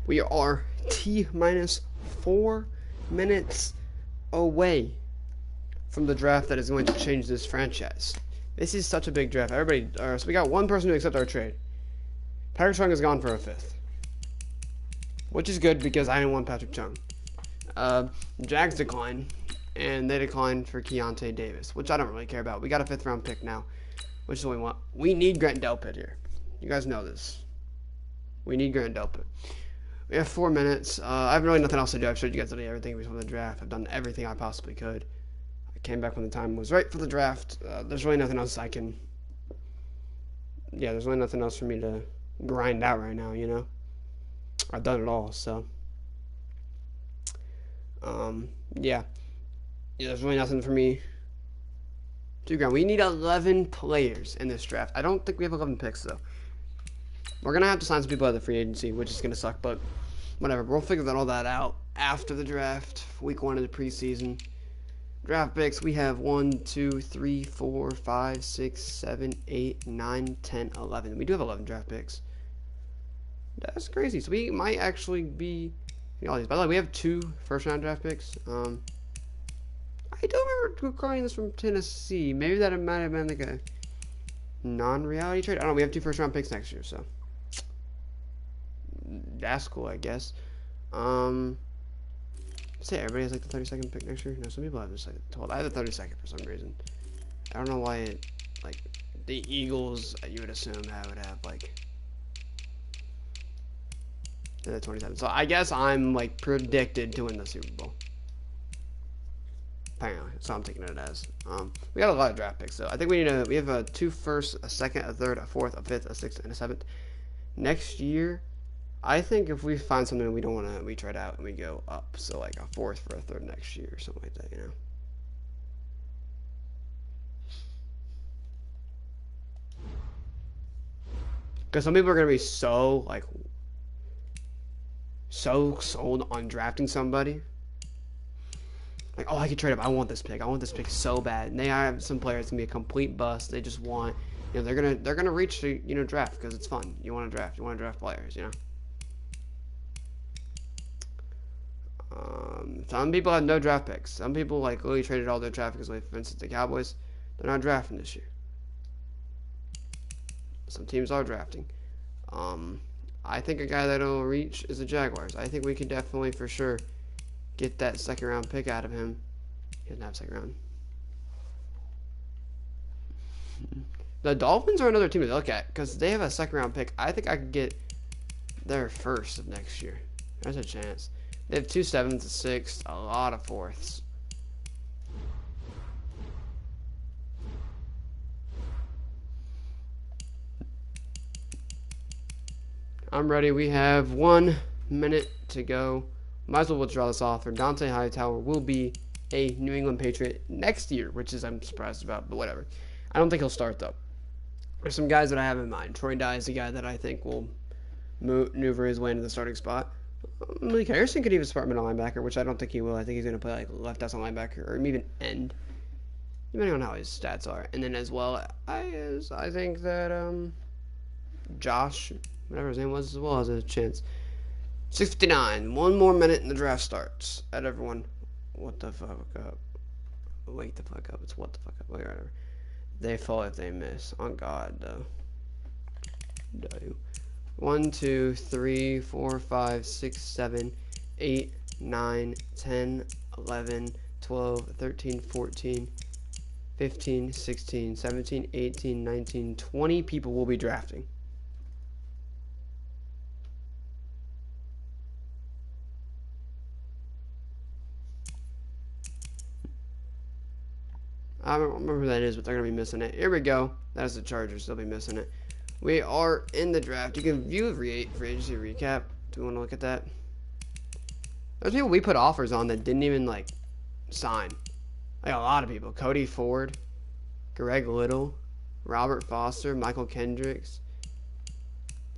We are T-minus 4 minutes away from the draft that is going to change this franchise. This is such a big draft. Everybody, so we got one person to accept our trade. Patrick Chung is gone for a 5th, which is good because I didn't want Patrick Chung. Jags declined, and they declined for Keontae Davis, which I don't really care about. We got a 5th round pick now, which is what we want. We need Grant Delpit here. You guys know this. We need Grant Delpit. We have 4 minutes. I have really nothing else to do. I've showed you guys everything before the draft. I've done everything I possibly could. I came back when the time was right for the draft. There's really nothing else I can... Yeah, there's really nothing else for me to grind out right now, you know? I've done it all, so... Yeah, there's really nothing for me to grind. We need 11 players in this draft. I don't think we have 11 picks, though. We're going to have to sign some people out of the free agency, which is going to suck, but whatever. We'll figure all that out after the draft, week 1 of the preseason. Draft picks, we have 1, 2, 3, 4, 5, 6, 7, 8, 9, 10, 11. We do have 11 draft picks. That's crazy. So we might actually be... By the way, we have 2 first-round draft picks. I don't remember recording this from Tennessee. Maybe that might have been like a non-reality trade. I don't know. We have 2 first-round picks next year, so... That's cool, I guess. Say everybody has like the 32nd pick next year. No, some people have just like the 12th. I have the 32nd for some reason. I don't know why it, like, the Eagles, you would assume that would have like the 27th. So I guess I'm like predicted to win the Super Bowl. Apparently, so I'm taking it as. We got a lot of draft picks, so I think we have a 2 firsts, a 2nd, a 3rd, a 4th, a 5th, a 6th, and a 7th. Next year, I think if we find something we don't want to, we trade out and we go up. So like a 4th for a 3rd next year or something like that, you know. Because some people are gonna be so like so sold on drafting somebody. Like, oh, I could trade up. I want this pick. I want this pick so bad. And they have some players gonna be a complete bust. They just want, you know, they're gonna reach to, you know, draft because it's fun. You want to draft. You want to draft players, you know. Some people have no draft picks. Some people like literally traded all their draft picks away. For instance, the Cowboys, they're not drafting this year. Some teams are drafting. I think a guy that'll reach is the Jaguars. I think we could definitely, for sure, get that 2nd round pick out of him. He doesn't have 2nd round. The Dolphins are another team to look at because they have a 2nd round pick. I think I could get their 1st of next year. There's a chance. They have 2 7s, a 6th, a lot of 4ths. I'm ready. We have 1 minute to go. Might as well withdraw this offer. Dante Hightower will be a New England Patriot next year, which is I'm surprised about, but whatever. I don't think he'll start, though. There's some guys that I have in mind. Troy Dye is a guy that I think will maneuver his way into the starting spot. Malik Harrison could even start middle linebacker, which I don't think he will. I think he's going to play like left outside linebacker or even end, depending on how his stats are. And then as well, I think that Josh, whatever his name was, as well has a chance. 6:59. 1 more minute and the draft starts. At everyone, what the fuck up? Wake the fuck up. It's what the fuck up. Whatever. They fall if they miss. On God, though. 1, 2, 3, 4, 5, 6, 7, 8, 9, 10, 11, 12, 13, 14, 15, 16, 17, 18, 19, 20 people will be drafting. I don't remember who that is, but they're going to be missing it. Here we go. That's the Chargers. They'll be missing it. We are in the draft. You can view the free agency recap. Do you want to look at that? There's people we put offers on that didn't even, like, sign. Like, a lot of people. Cody Ford, Greg Little, Robert Foster, Michael Kendricks.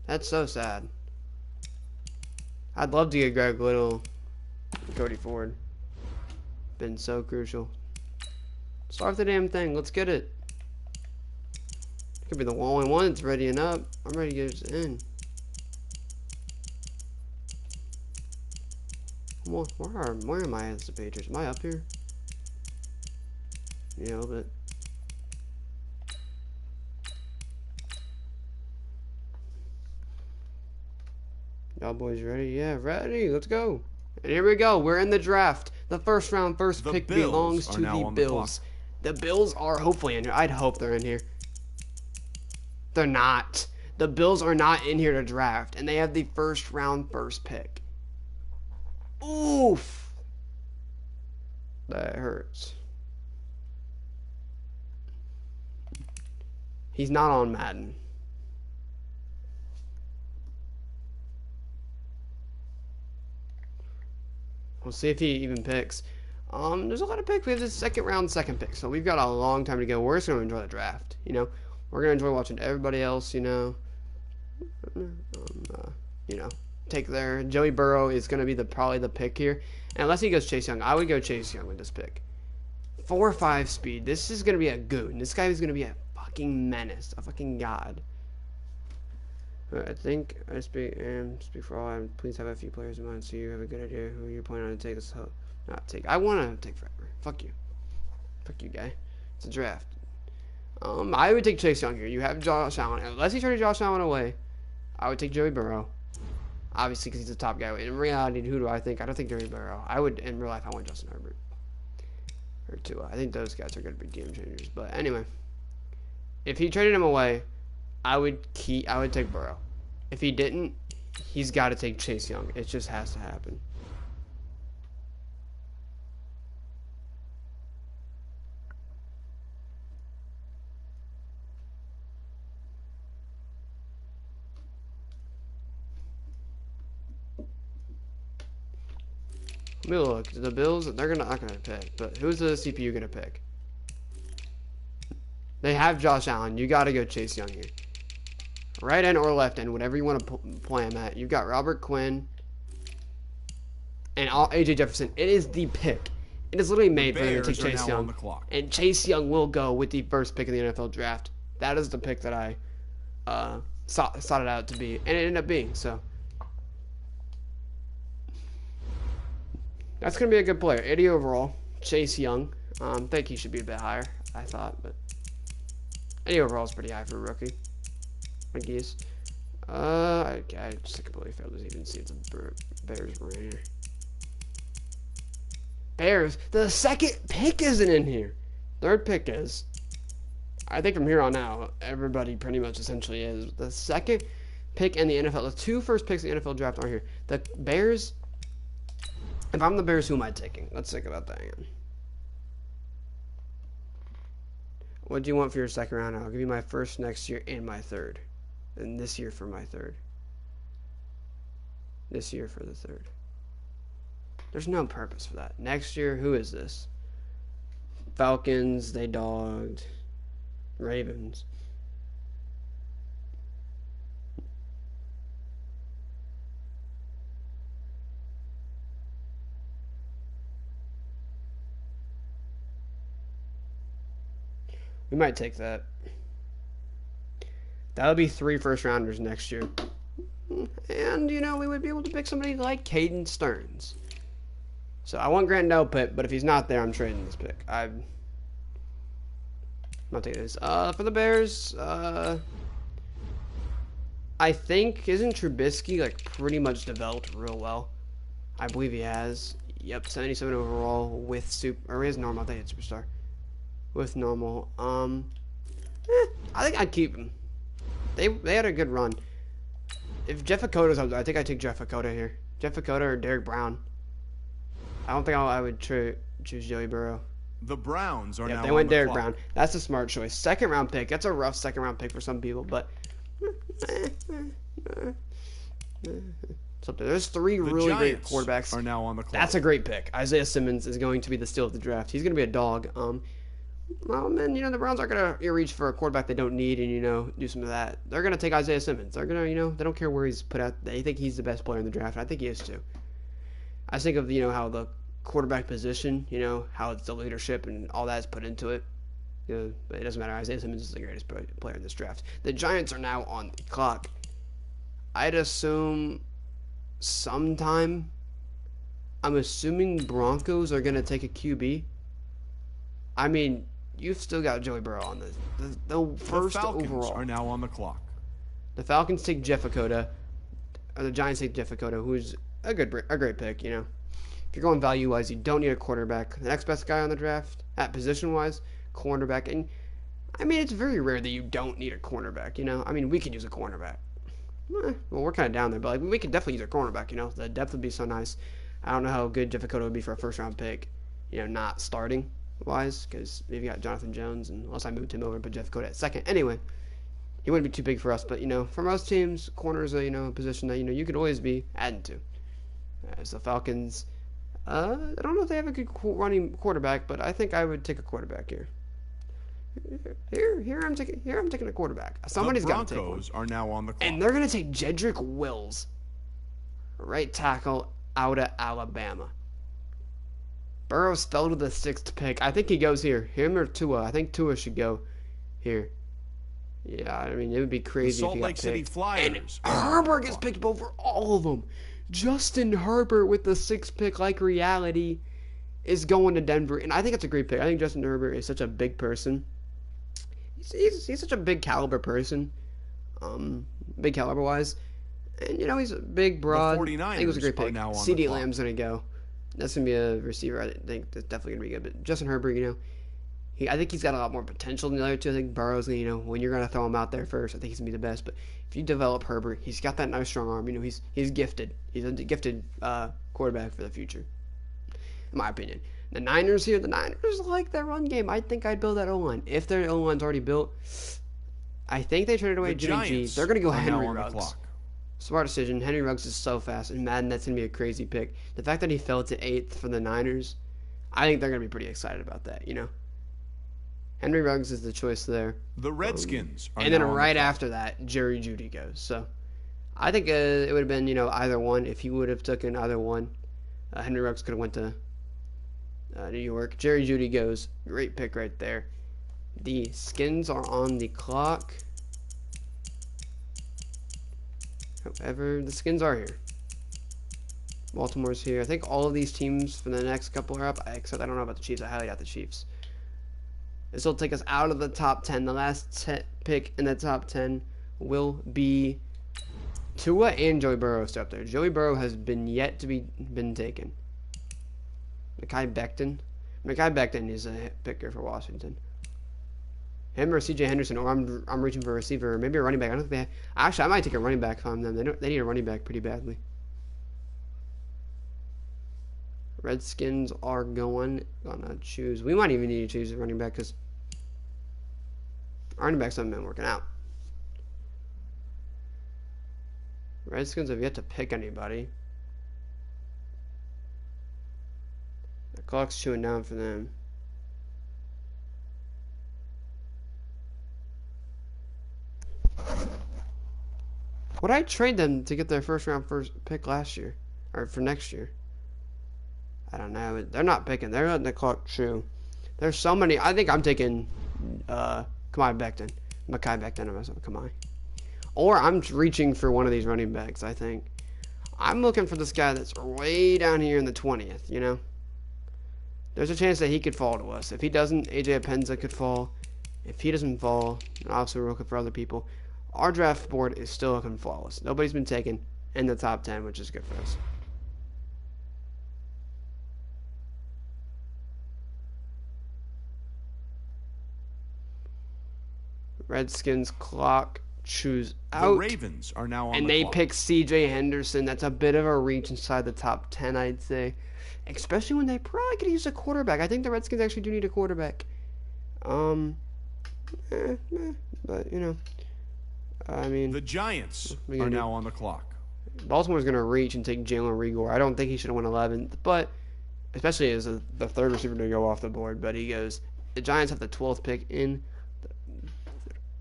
That's so sad. I'd love to get Greg Little, Cody Ford. Been so crucial. Start the damn thing. Let's get it. Could be the only one that's readying up. I'm ready to get it in. Where am I as the Patriots? Am I up here? Yeah, a little bit. Y'all boys ready? Yeah, ready. Let's go. And here we go. We're in the draft. The first round, first pick belongs to the Bills. The Bills are hopefully in here. I'd hope they're in here. They're not. The Bills are not in here to draft, and they have the first round, first pick. Oof. That hurts. He's not on Madden. We'll see if he even picks. There's a lot of picks. We have the second round, second pick, so we've got a long time to go. We're just going to enjoy the draft, you know. We're going to enjoy watching everybody else, you know. Take their Joey Burrow is going to be probably the pick here. And unless he goes Chase Young, I would go Chase Young with this pick. 4.5 speed. This is going to be a goon. This guy is going to be a fucking menace, a fucking god. I think I speak for all. Please have a few players in mind so you have a good idea who you're planning on to take this. I want to take forever. Fuck you. Fuck you, guy. It's a draft. I would take Chase Young here. You have Josh Allen. Unless he traded Josh Allen away, I would take Joey Burrow. Obviously, because he's the top guy. In reality, who do I think? I don't think Joey Burrow. I would, in real life, I want Justin Herbert. Or Tua. I think those guys are going to be game changers. But anyway, if he traded him away, I would take Burrow. If he didn't, he's got to take Chase Young. It just has to happen. Let me look. The Bills, they're not gonna pick. But who's the CPU gonna pick? They have Josh Allen. You got to go Chase Young here. Right end or left end, whatever you want to play him at. You've got Robert Quinn and AJ Jefferson. It is the pick. It is literally made for them to take Chase Young. And Chase Young will go with the first pick in the NFL draft. That is the pick that I sought it out to be. And it ended up being. So that's going to be a good player. 80 overall. Chase Young. I think he should be a bit higher, I thought. But 80 overall is pretty high for a rookie. I guess. I just completely failed to even see if the Bears were in here. Bears. The second pick isn't in here. Third pick is. I think from here on out, everybody pretty much essentially is. The second pick in the NFL. The two first picks in the NFL draft aren't here. The Bears. If I'm the Bears, who am I taking? Let's think about that again. What do you want for your second round? I'll give you my first next year and my third. And this year for my third. This year for the third. There's no purpose for that. Next year, who is this? Falcons, they dogged. Ravens. We might take that. That'll be 3 first rounders next year. And, you know, we would be able to pick somebody like Caden Stearns. So I want Grant Delpit, but if he's not there, I'm trading this pick. I'm not taking this. For the Bears, I think, isn't Trubisky, like, pretty much developed real well? I believe he has. Yep, 77 overall with his normal. I think it's superstar. With normal. I think I'd keep him. They had a good run. If Jeff Okota's up there, I think I'd take Jeff Okota here. Jeff Okota or Derek Brown. I don't think I would choose Joey Burrow. The Browns are now they went on the Derek clock. Brown. That's a smart choice. Second round pick. That's a rough second round pick for some people, but there's 3 really great quarterbacks. Are now on the clock. That's a great pick. Isaiah Simmons is going to be the steal of the draft. He's going to be a dog. Well, man, you know, the Browns aren't going to reach for a quarterback they don't need and, you know, do some of that. They're going to take Isaiah Simmons. They're going to, you know, they don't care where he's put out. They think he's the best player in the draft. I think he is, too. I think of, you know, how the quarterback position, you know, how it's the leadership and all that's put into it. You know, but it doesn't matter. Isaiah Simmons is the greatest player in this draft. The Giants are now on the clock. I'd assume sometime I'm assuming Broncos are going to take a QB. I mean, you've still got Joey Burrow on the first The Falcons overall. are now on the clock. The Falcons take Jeff Okudah, or the Giants take Jeff Okudah, who's a great pick. You know, if you're going value wise, you don't need a quarterback. The next best guy on the draft at position wise, cornerback. And I mean, it's very rare that you don't need a cornerback. You know, I mean, we could use a cornerback. Well, we're kind of down there, but like we could definitely use a cornerback. You know, the depth would be so nice. I don't know how good Jeff Okudah would be for a first round pick. You know, not starting wise, because we've got Jonathan Jones, and unless I moved him over and put Jeff Okudah at second. Anyway, he wouldn't be too big for us, but, you know, for most teams, corners are, you know, a position that, you know, you could always be adding to. As the Falcons, I don't know if they have a good running quarterback, but I think I would take a quarterback here. Here I'm taking a quarterback. Somebody's got to take one. The Broncos are now on the clock. And they're going to take Jedrick Wills, right tackle out of Alabama. Burrows fell to the 6th pick. I think he goes here. Him or Tua. I think Tua should go here. Yeah, I mean, it would be crazy if he got picked. Salt Lake City Flyers. And Herbert gets picked over all of them. Justin Herbert with the 6th pick, like reality, is going to Denver. And I think it's a great pick. I think Justin Herbert is such a big person. He's such a big caliber person. Big caliber-wise. And, you know, he's a big, broad. The 49ers I think it was a great pick. CD clock. Lamb's going to go. That's going to be a receiver. I think that's definitely going to be good. But Justin Herbert, you know, I think he's got a lot more potential than the other two. I think Burrow's, you know, when you're going to throw him out there first, I think he's going to be the best. But if you develop Herbert, he's got that nice strong arm. You know, he's gifted. He's a gifted quarterback for the future, in my opinion. The Niners here, the Niners like their run game. I think I'd build that O-line. If their O-line's already built, I think they traded away Jimmy G. They're going to go Henry Ruggs. Smart decision. Henry Ruggs is so fast. And Madden, that's going to be a crazy pick. The fact that he fell to 8th for the Niners, I think they're going to be pretty excited about that, you know. Henry Ruggs is the choice there. The Redskins are and then now right on the after that, Jerry Jeudy goes. So I think it would have been, you know, either one. If he would have taken either one, Henry Ruggs could have went to New York. Jerry Jeudy goes. Great pick right there. The Skins are on the clock. However, the Skins are here. Baltimore's here. I think all of these teams for the next couple are up, except I don't know about the Chiefs. I highly doubt the Chiefs. This will take us out of the top 10. The last pick in the top 10 will be Tua and Joey Burrow still up there. Joey Burrow has yet to been taken. Mekhi Becton is a picker for Washington. Him or C.J. Henderson, or I'm reaching for a receiver, or maybe a running back. I don't think they have. Actually, I might take a running back from them. They need a running back pretty badly. Redskins are gonna choose. We might even need to choose a running back because our running backs haven't been working out. Redskins have yet to pick anybody. The clock's chewing down for them. Would I trade them to get their first pick last year? Or for next year? I don't know. They're not picking. They're letting the clock chew. There's so many. I think I'm taking Mekhi Becton. Come on. Or I'm reaching for one of these running backs, I think. I'm looking for this guy that's way down here in the 20th, you know? There's a chance that he could fall to us. If he doesn't, AJ Apenza could fall. If he doesn't fall, obviously we're looking for other people. Our draft board is still looking flawless. Nobody's been taken in the top 10, which is good for us. Redskins clock choose out. The Ravens are now on and the they clock. pick C.J. Henderson. That's a bit of a reach inside the top 10, I'd say. Especially when they probably could use a quarterback. I think the Redskins actually do need a quarterback. But, you know. I mean, the Giants are now on the clock. Baltimore's going to reach and take Jalen Reagor. I don't think he should have won 11th, but especially as the third receiver to go off the board. But he goes. The Giants have the 12th pick in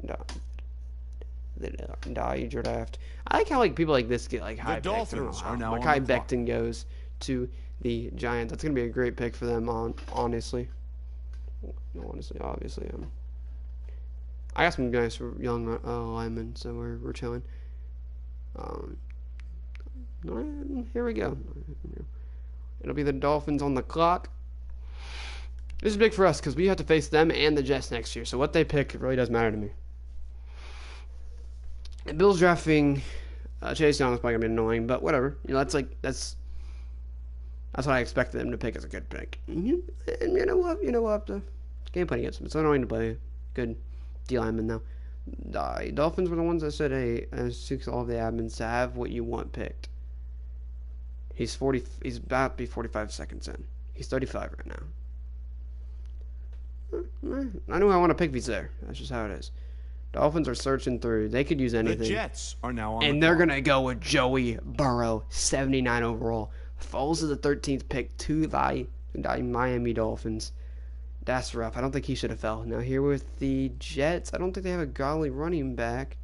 the draft. I like how people like this get like high picks. The Dolphins are now on the Mekhi clock. Becton goes to the Giants. That's going to be a great pick for them. Honestly. Obviously. I got some nice young linemen, so we're chilling. Here we go. It'll be the Dolphins on the clock. This is big for us because we have to face them and the Jets next year. So what they pick really does matter to me. The Bills drafting Chase Young is probably gonna be annoying, but whatever. You know, that's what I expected them to pick as a good pick. And you know what? We'll have to game plan against them. It's annoying to play good D lineman though. The Dolphins were the ones that said, "Hey, seeks all of the admins to have what you want picked." He's about to be 45 seconds in. He's 35 right now. I know I want to pick if he's there. That's just how it is. Dolphins are searching through. They could use anything. The Jets are now on and they're going to go with Joey Burrow, 79 overall. Falls to the 13th pick to the Miami Dolphins. That's rough. I don't think he should have fell. Now here with the Jets, I don't think they have a godly running back.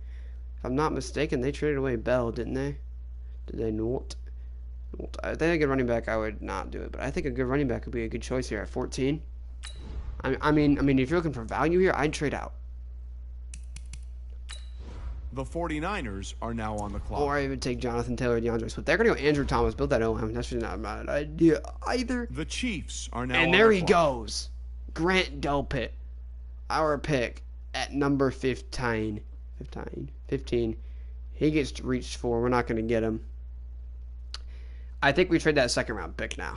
If I'm not mistaken, they traded away Bell, didn't they? Did they not? If they had a good running back, I would not do it. But I think a good running back would be a good choice here at 14. I mean, if you're looking for value here, I'd trade out. The 49ers are now on the clock. Or I would take Jonathan Taylor, DeAndre Swift. They're going to go Andrew Thomas, build that O-line. That's just not a bad idea either. The Chiefs are now and on there the he clock. goes. Grant Delpit, our pick at number 15. He gets reached for. We're not going to get him. I think we trade that second round pick now.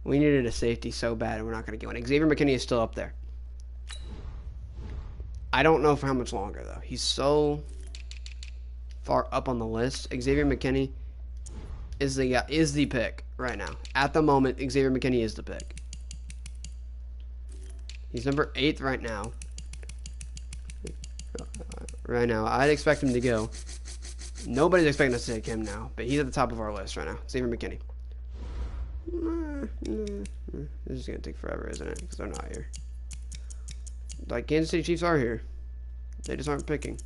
We needed a safety so bad, and we're not going to get one. Xavier McKinney is still up there. I don't know for how much longer, though. He's so far up on the list. Xavier McKinney is the pick right now. At the moment, Xavier McKinney is the pick. He's number 8 right now. I'd expect him to go. Nobody's expecting us to take him now, but he's at the top of our list right now. Xavier McKinney. This is going to take forever, isn't it? Because they're not here. Like, Kansas City Chiefs are here. They just aren't picking.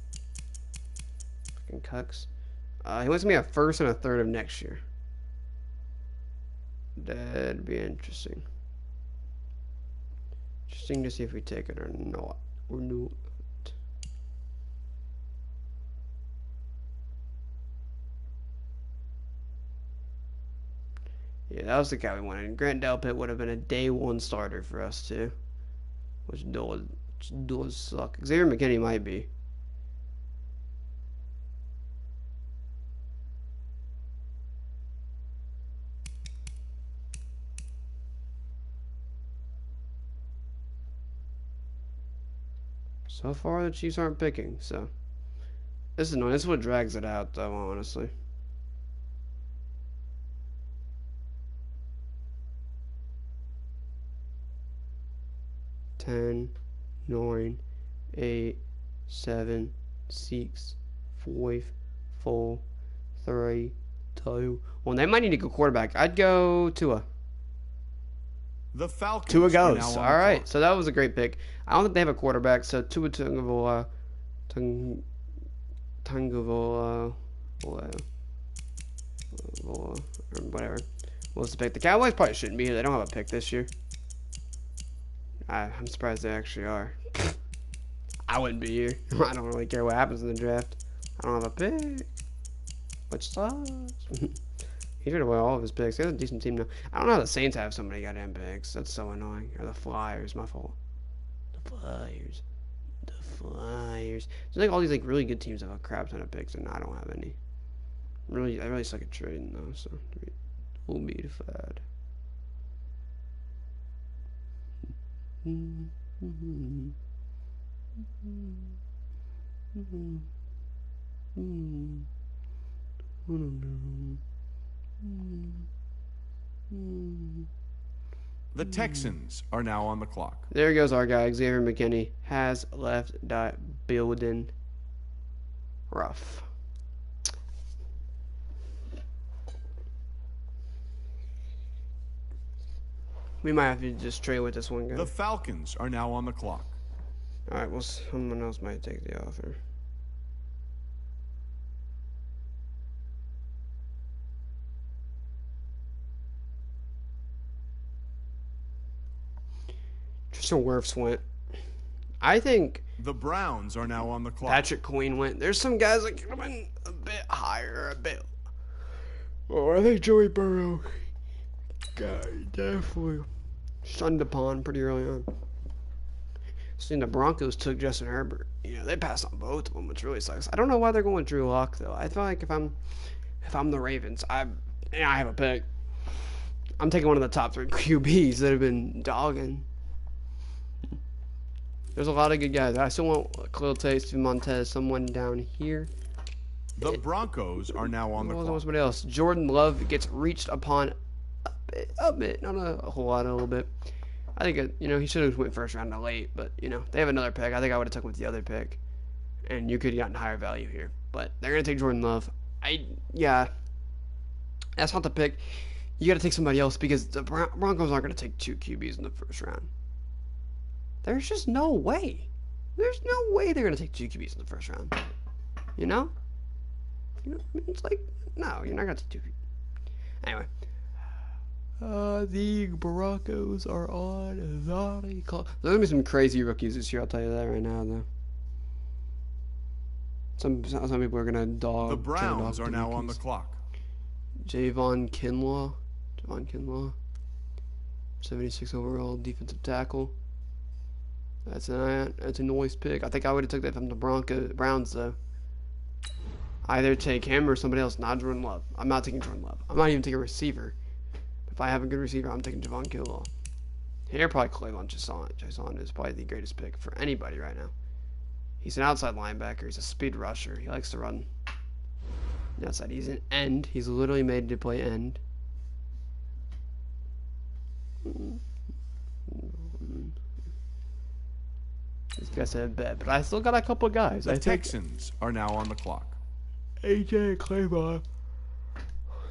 Fucking cucks. He wants me a first and a third of next year. That'd be interesting. Interesting to see if we take it or not. Yeah, that was the guy we wanted. Grant Delpit would have been a day one starter for us too, which does suck. Xavier McKinney might be. So far, the Chiefs aren't picking, so this is annoying. This is what drags it out, though, honestly. Ten, 9, 8, 7, 6, 5, 4, 3, 2, 1. They might need to go quarterback. I'd go Tua. The Falcons Tua are goes. now on All the right, clock. so that was a great pick. I don't think they have a quarterback, so Tua Tagovailoa, or whatever was the pick. The Cowboys probably shouldn't be here. They don't have a pick this year. I'm surprised they actually are. I wouldn't be here. I don't really care what happens in the draft. I don't have a pick, which sucks. He traded away all of his picks. He has a decent team now. I don't know how the Saints have so many goddamn picks. That's so annoying. Or the Flyers, my fault. The Flyers. There's like all these like really good teams have a crap ton of picks, and I don't have any. I really suck at trading though, so we'll be fad. The Texans are now on the clock. There goes our guy, Xavier McKinney, has left that building. Rough. We might have to just trade with this one guy. The Falcons are now on the clock. Alright, well, someone else might take the offer. Tristan Wirfs went. I think The Browns are now on the clock. Patrick Queen went. There's some guys that could have been a bit higher, Oh, I think Joey Burrow got definitely shunned upon pretty early on. Seeing the Broncos took Justin Herbert. You know, they passed on both of them, which really sucks. I don't know why they're going with Drew Lock though. I feel like if I'm the Ravens, I have a pick. I'm taking one of the top 3 QBs that have been dogging. There's a lot of good guys. I still want Khalil Tate, Steve Montez, someone down here. The Broncos are now on the clock. Somebody else. Jordan Love gets reached upon a bit, not a whole lot, a little bit. I think he should have went first round late, but they have another pick. I think I would have taken with the other pick, and you could have gotten higher value here. But they're gonna take Jordan Love. That's not the pick. You got to take somebody else because the Broncos aren't gonna take 2 QBs in the first round. There's just no way. There's no way they're gonna take 2 QBs in the first round. It's like, no, you're not gonna take 2 QBs. Anyway. The Broncos are on the clock. There's gonna be some crazy rookies this year. I'll tell you that right now, though. Some people are gonna dog. The Browns are now on the clock. Javon Kinlaw, 76 overall defensive tackle. That's a nice pick. I think I would have took that from the Browns though. Either take him or somebody else. Not Jordan Love. I'm not taking Jordan Love. I'm not even taking a receiver. If I have a good receiver, I'm taking Javon Kinlaw. Here, probably Cleveland Jason is probably the greatest pick for anybody right now. He's an outside linebacker. He's a speed rusher. He likes to run. Outside, he's an end. He's literally made to play end. This guy's a bet, but I still got a couple guys. The Texans are now on the clock. AJ Claymore.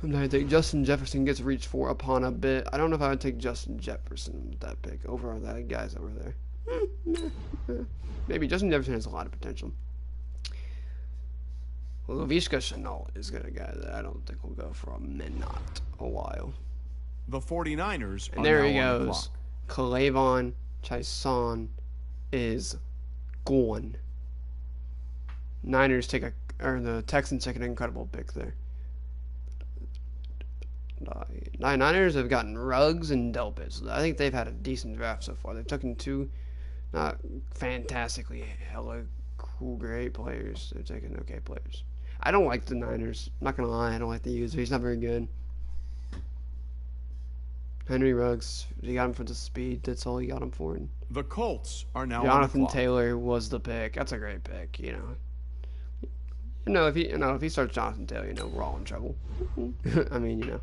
And I think Justin Jefferson gets reached for upon a bit. I don't know if I would take Justin Jefferson with that pick over that guys over there. Maybe Justin Jefferson has a lot of potential. Well, Laviska Shenault is a guy that I don't think will go for a while. The 49ers and are there now he on the goes. clock. K'Lavon Chaisson is gone. The Texans take an incredible pick there. Niners have gotten Ruggs and Delpit. I think they've had a decent draft so far. They've taken 2 not fantastically hella cool great players. They're taking okay players. I don't like the Niners. I'm not gonna lie, I don't like the user. He's not very good. Henry Ruggs, you got him for the speed. That's all you got him for. And the Colts are now Jonathan on the clock. Taylor was the pick. That's a great pick. If he starts Jonathan Taylor, we're all in trouble. I mean,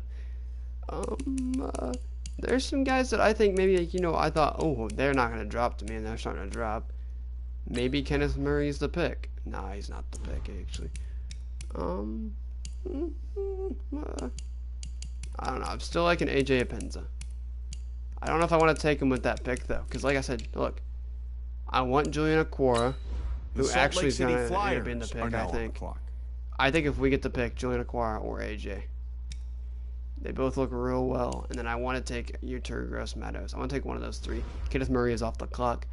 there's some guys that I think maybe I thought, oh, they're not gonna drop to me, and they're starting to drop. Maybe Kenneth Murray's the pick. Nah, he's not the pick actually. I don't know. I'm still liking AJ Epenza. I don't know if I want to take him with that pick though, because like I said, look, I want Julian Okwara, who actually is going to end up being the pick. I think if we get the pick, Julian Okwara or AJ, they both look real well. And then I want to take Yetur Gross-Matos. I want to take one of those 3. Kenneth Murray is off the clock.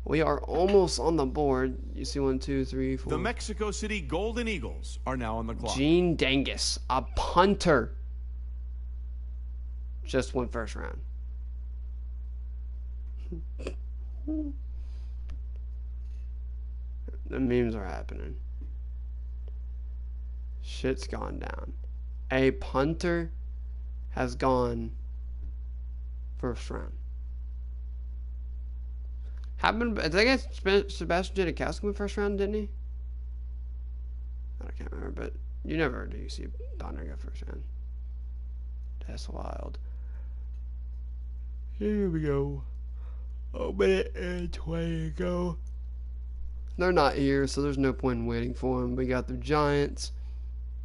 We are almost on the board. You see 1, 2, 3, 4. The Mexico City Golden Eagles are now on the clock. Gene Dangus, a punter, just went first round. The memes are happening. Shit's gone down. A punter has gone first round. Happened. I think Sebastian Janikowski went first round, didn't he? I can't remember, but you never do see a punter go first round. That's wild. Here we go. A minute and 20 to go. They're not here, so there's no point in waiting for them. We got the Giants,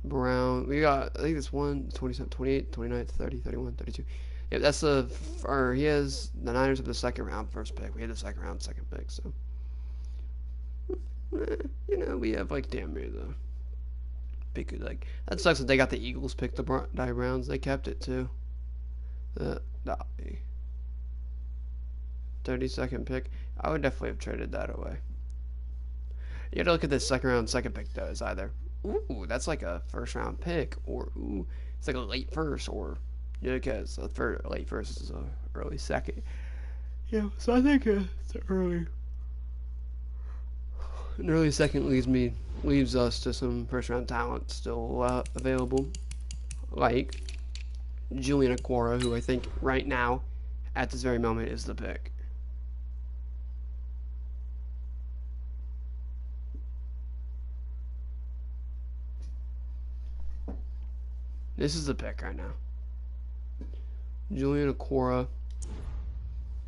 Brown. We got, I think it's 27, 28, 29, 30, 31, 32. Yeah, that's he has the Niners have the second round first pick. We had the second round second pick, so. We have damn near the pick. That sucks that they got the Eagles pick the Browns. They kept it too. The 32nd pick. I would definitely have traded that away. You got to look at this second round second pick though. It's either, ooh, that's like a first round pick, or ooh, It's like a late first, or because late first is a early second. Yeah, so I think it's early. An early second leaves us to some first round talent still available, like Julian Aquara, who I think right now, at this very moment, is the pick. This is the pick right now. Julian Aquara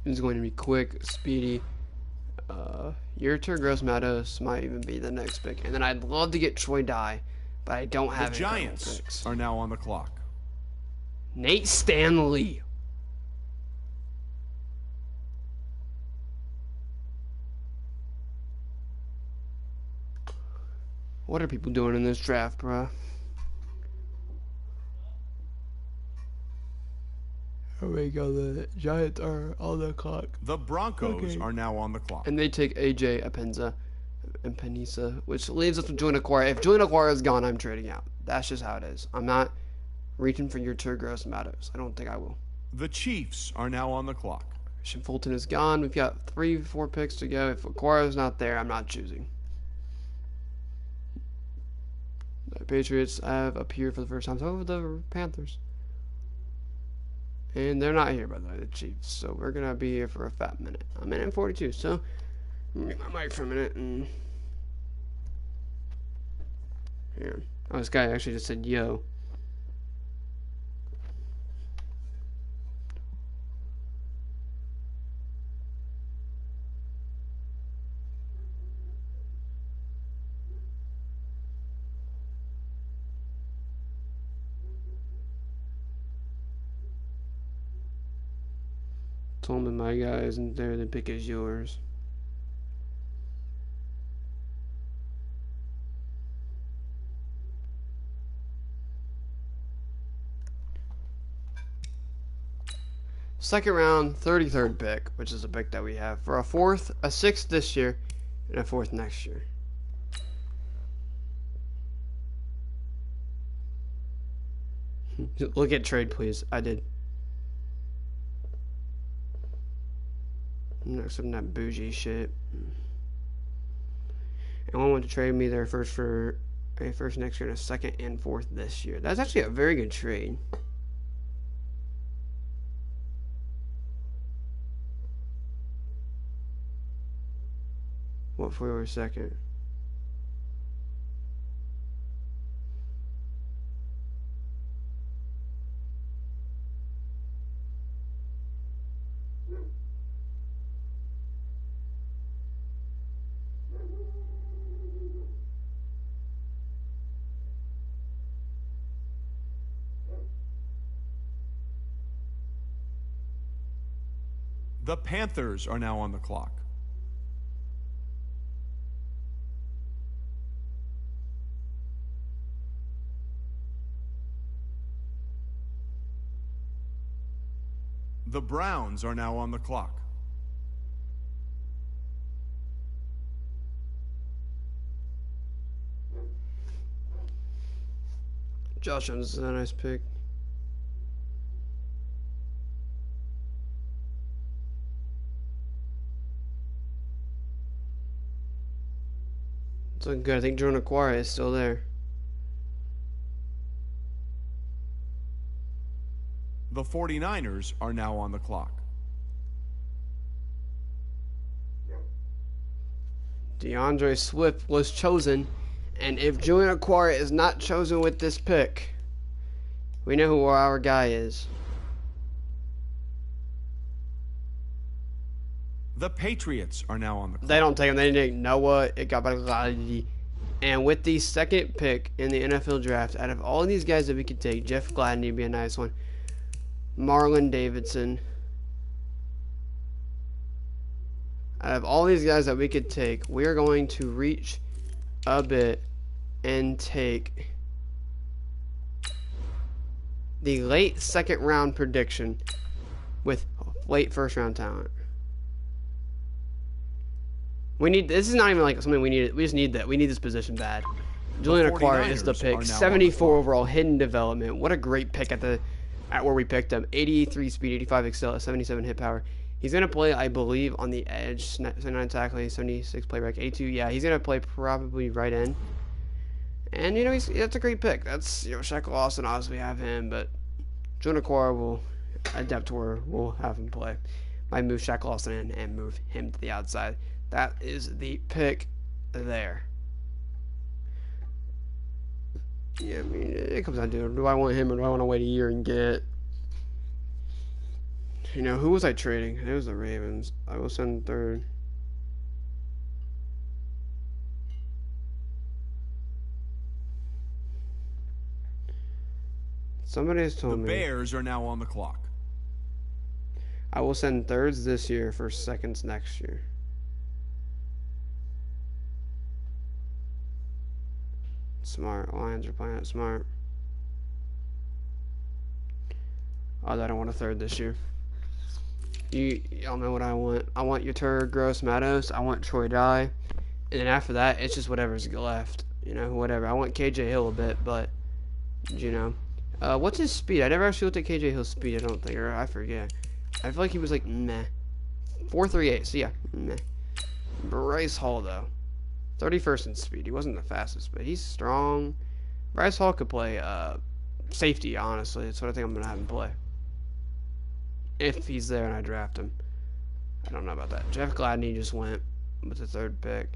is going to be quick, speedy. Yurter Gross-Matos might even be the next pick. And then I'd love to get Troy Dye, but I don't have The any Giants picks. are now on the clock. Nate Stanley. What are people doing in this draft, bruh? Here we go. The Giants are on the clock. The Broncos are now on the clock. And they take AJ Epinesa, which leaves us with Julian Aquara. If Julian Aquara is gone, I'm trading out. That's just how it is. I'm not reaching for your Gross Matos. I don't think I will. The Chiefs are now on the clock. Christian Fulton is gone. We've got 3-4 picks to go. If Aquara is not there, I'm not choosing. The Patriots have appeared for the first time. So have the Panthers. And they're not here, by the way, the Chiefs. So we're going to be here for a fat minute. A minute and 42. So I'm going to get my mic for a minute. And here. Oh, this guy actually just said, yo. Told me my guy isn't there, the pick is yours. Second round, 33rd pick, which is a pick that we have for a fourth, a sixth this year, and a fourth next year. Look at trade, please. I did. I'm not accepting that bougie shit. And one wanted to trade me their first for a first next year and a second and fourth this year. That's actually a very good trade. What for a second? The Panthers are now on the clock. The Browns are now on the clock. Josh Jones is a nice pick. It's looking good. I think Jordan Aquara is still there. The 49ers are now on the clock. DeAndre Swift was chosen, and if Julian Aquara is not chosen with this pick, we know who our guy is. The Patriots are now on the clock. They don't take him. They take Noah Ikabaladi. And with the second pick in the NFL draft, out of all these guys that we could take, Jeff Gladney would be a nice one. Marlon Davidson. Out of all these guys that we could take, we are going to reach a bit and take the late second round prediction with late first round talent. We need, this is not even like something we need, we just need that. We need this position bad. Julian Acquara is the 49ers pick. are now on the 74 clock. overall, hidden development. What a great pick at where we picked him. 83 speed, 85 excel, 77 hit power. He's going to play, I believe, on the edge. 79 tackling, 76 playback, 82. Yeah, he's going to play probably right in. And, you know, that's a great pick. That's, you know, Shaq Lawson, obviously have him, but Julian Acquara will adapt to where we'll have him play. Might move Shaq Lawson in and move him to the outside. That is the pick there. Yeah, I mean, it comes down to, do I want him or do I want to wait a year and get, you know, who was I trading? It was the Ravens. I will send third. Somebody has told me. The Bears are now on the clock. I will send thirds this year for seconds next year. Smart. Lions are playing it smart. Oh, I don't want a third this year. Y'all know what I want. I want Yatur Gross Matos. I want Troy Dye. And then after that, it's just whatever's left. You know, whatever. I want KJ Hill a bit, but, you know. What's his speed? I never actually looked at KJ Hill's speed, I don't think. Or I forget. I feel like he was like, meh. 4.38, so yeah, meh. Bryce Hall, though. 31st in speed. He wasn't the fastest, but he's strong. Bryce Hall could play safety, honestly. That's what I think I'm going to have him play. If he's there and I draft him. I don't know about that. Jeff Gladney just went with the third pick.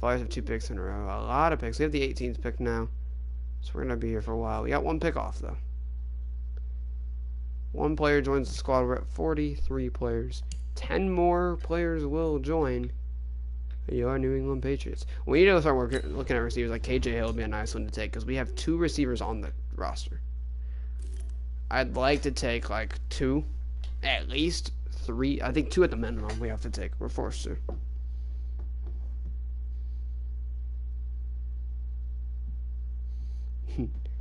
Flyers have 2 picks in a row. A lot of picks. We have the 18th pick now. So we're going to be here for a while. We got 1 pick off, though. 1 player joins the squad. We're at 43 players. 10 more players will join your New England Patriots. We need to start looking at receivers. Like KJ Hill would be a nice one to take because we have 2 receivers on the roster. I'd like to take like 2, at least 3. I think 2 at the minimum we have to take. We're forced to.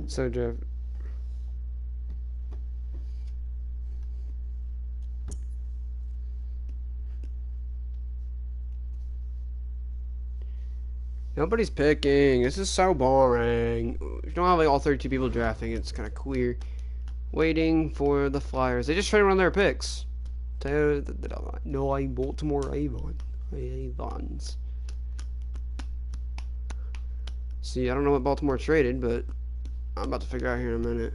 So, Jeff. Nobody's picking. This is so boring. You don't have like all 32 people drafting. It's kind of queer. Waiting for the Flyers. They just try to run their picks. No, I'm Baltimore Ravens. See, I don't know what Baltimore traded, but I'm about to figure out here in a minute.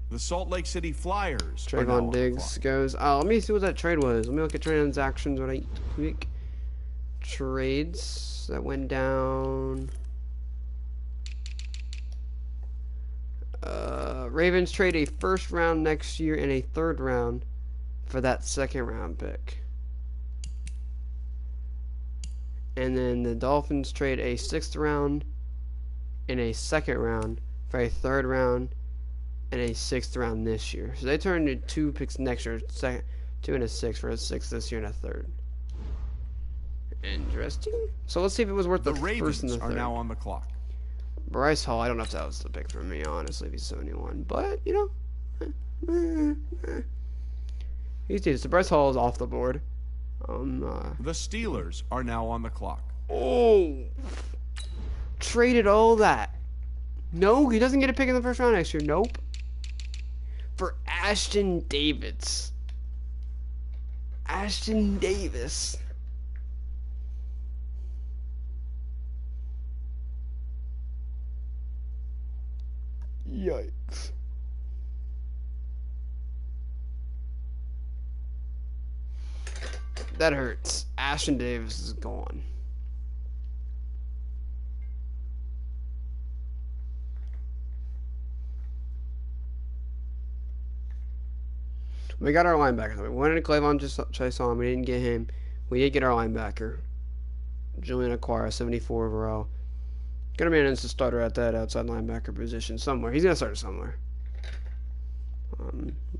The Salt Lake City Flyers. Trayvon Diggs goes. Let me see what that trade was. Let me look at transactions right quick. Trades that went down. Ravens trade a first round next year and a third round for that second round pick. And then the Dolphins trade a 6th round and a 2nd round for a 3rd round and a 6th round this year. So they turned into 2 picks next year, 2 and a 6 for a 6th this year and a 3rd. Interesting. So let's see if it was worth the first and the 3rd. Are now on the clock. Bryce Hall, I don't know if that was the pick for me, honestly, if he's 71. But, you know, he's decent. So Bryce Hall is off the board. The Steelers are now on the clock. Oh, traded all that. No, he doesn't get a pick in the first round next year. Nope. For Ashton Davis. Ashton Davis. Yikes. That hurts. Ashton Davis is gone. We got our linebacker. We wanted Clavon Chase on. We didn't get him. We did get our linebacker. Julian Acquara, 74 overall. Gonna be an instant starter at that outside linebacker position somewhere. He's gonna start somewhere.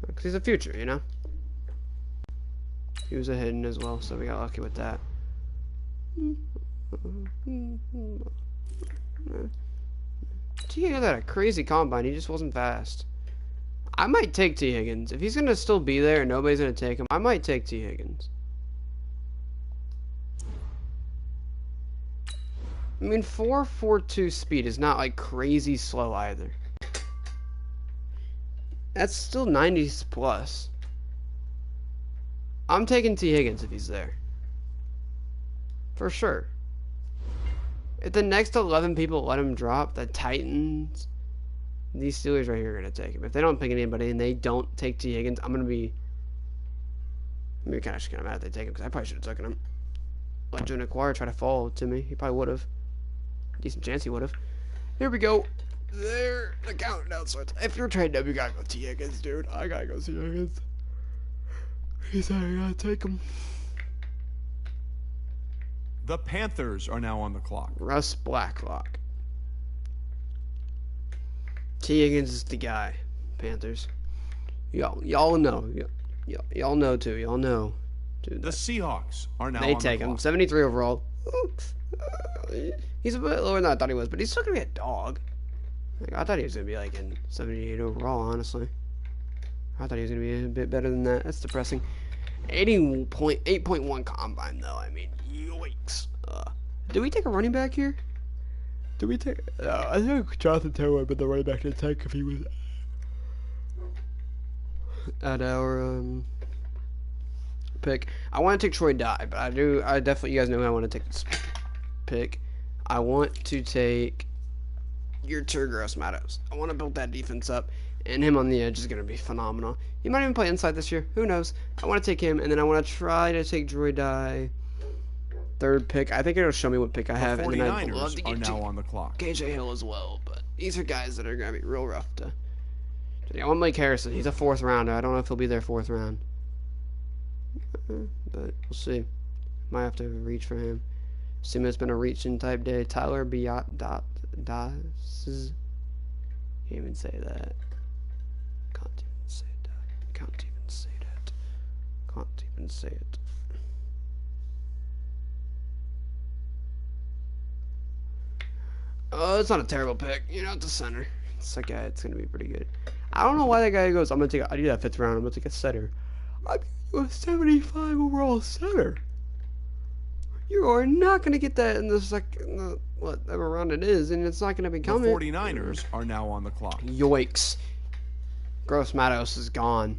Because he's a future, you know? He was a hidden as well, so we got lucky with that. T. Higgins had a crazy combine. He just wasn't fast. I might take T. Higgins. If he's going to still be there and nobody's going to take him, I might take T. Higgins. I mean, 4.42 speed is not like crazy slow either. That's still 90s plus. I'm taking T. Higgins if he's there. For sure. If the next 11 people let him drop, the Titans, these Steelers right here are going to take him. If they don't pick anybody and they don't take T. Higgins, I'm going to be kind of mad if they take him, because I probably should have taken him. Let Joe Naquar try to fall to me. He probably would have. Decent chance he would have. Here we go. There, the countdown starts. If you're trading up, you gotta go T. Higgins, dude. I gotta go T. Higgins. He said I gotta take him. The Panthers are now on the clock. Russ Blacklock. T. Higgins is the guy. Panthers. Y'all know. Y'all know too. Y'all know. Dude, the Seahawks are now they on take the him. clock. 73 overall. He's a bit lower than I thought he was, but he's still gonna be a dog. Like, I thought he was gonna be like in 78 overall, honestly. I thought he was gonna be a bit better than that. That's depressing. 8.1 combine though. I mean, yikes. Did we take a running back here? Did we take? I think Jonathan Taylor would have been the running back to take if he was at our pick. I want to take Troy Dye, but I definitely, you guys know who I want to take this pick. I want to take your Gross Matos. I want to build that defense up, and him on the edge is going to be phenomenal. He might even play inside this year. Who knows? I want to take him, and then I want to try to take Troy Dye. Third pick. I think it'll show me what pick I have, The and then I'd 49ers love to are get now on the clock. KJ Hill as well, but these are guys that are going to be real rough to. I want Mike Harrison. He's a 4th rounder. I don't know if he'll be there 4th round. But we'll see. Might have to reach for him. Assume it's been a reaching type day. Tyler Biot Das. Can't even say that. Can't even say that. Can't even say that. Can't even say it. Oh, it's not a terrible pick. You know, it's a center. It's like, it's gonna be pretty good. I don't know why that guy goes, I do that 5th round. I'm gonna take a center. I'm a 75 overall center. You are not gonna get that in the whatever round it is, and it's not gonna be coming. The 49ers are now on the clock. Yoicks. Gross Matos is gone.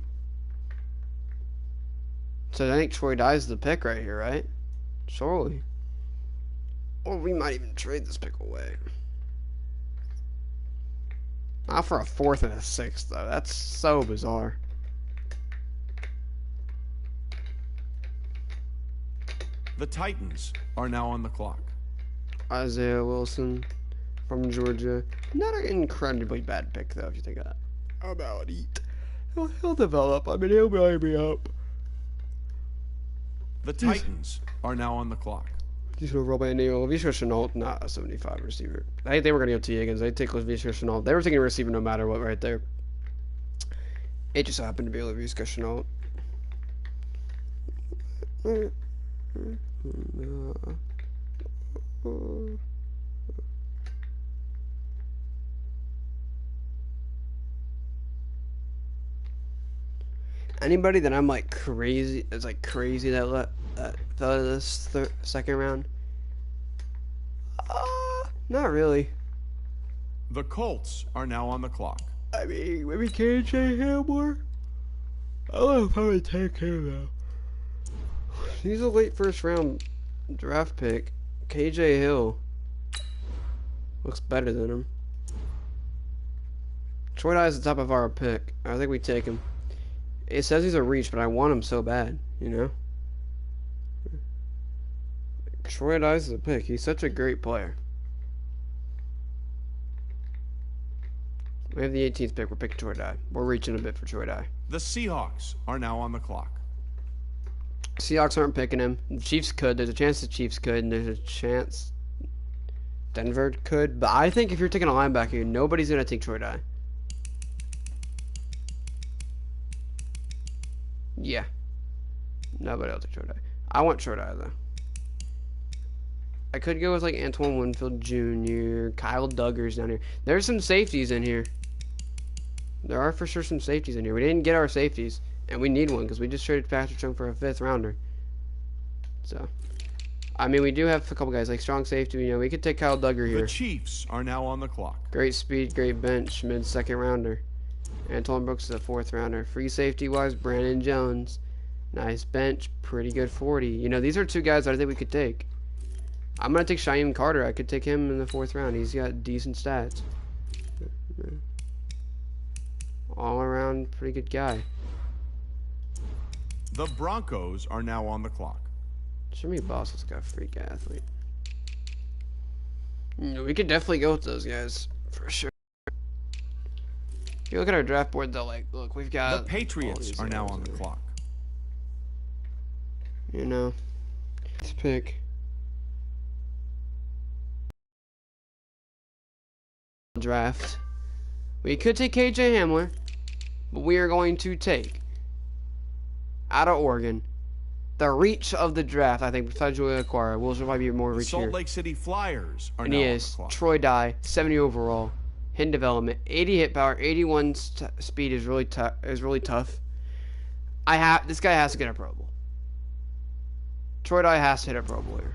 So I think Troy Dye's the pick right here, right? Surely. Or we might even trade this pick away. Not for a 4th and a 6th, though. That's so bizarre. The Titans are now on the clock. Isaiah Wilson from Georgia. Not an incredibly bad pick, though, if you think about it. He'll develop. I mean, he'll probably be up. The Titans are now on the clock. He's going to roll by Neil. Laviska Shenault, not a 75 receiver. I think they were going to go T. Higgins. They'd take Laviska Shenault. They were taking a receiver no matter what right there. It just happened to be Laviska Shenault. Anybody that I'm like crazy, it's like crazy that fell out of this 2nd round? Not really. The Colts are now on the clock. I mean, maybe KJ Hill more? I don't know if I would take him though. He's a late 1st round draft pick. KJ Hill looks better than him. Troy Dye is the top of our pick. I think we take him. It says he's a reach, but I want him so bad, you know? Troy Dye is a pick. He's such a great player. We have the 18th pick. We're picking Troy Dye. We're reaching a bit for Troy Dye. The Seahawks are now on the clock. Seahawks aren't picking him. The Chiefs could. There's a chance the Chiefs could, and there's a chance Denver could. But I think if you're taking a linebacker, nobody's going to take Troy Dye. Yeah. Nobody will take Troy Dye. I want Troy Dye, though. I could go with, like, Antoine Winfield Jr., Kyle Duggars down here. There's some safeties in here. There are for sure some safeties in here. We didn't get our safeties, and we need one because we just traded Patrick Chung for a 5th rounder. So, I mean, we do have a couple guys like strong safety. You know, we could take Kyle Duggar here. The Chiefs are now on the clock. Great speed, great bench, mid-second rounder. Antoine Brooks is a 4th rounder. Free safety wise, Brandon Jones. Nice bench, pretty good 40. You know, these are 2 guys that I think we could take. I'm going to take Shaim Carter. I could take him in the 4th round. He's got decent stats. All around, pretty good guy. The Broncos are now on the clock. Jimmy Boswell's got a freak athlete. You know, we could definitely go with those guys, for sure. If you look at our draft board, though, like, look, we've got... The Patriots are now on the clock. You know, let's pick... Draft. We could take KJ Hamler, but we are going to take, out of Oregon, the reach of the draft, I think, besides Julia Aquara. Will probably be more reach here. Salt Lake City Flyers are and now he on is the clock. Troy Dye, 70 overall, hidden development, 80 hit power, 81 speed is really tough. This guy has to get a Pro Bowl. Troy Dye has to hit a Pro Bowl here.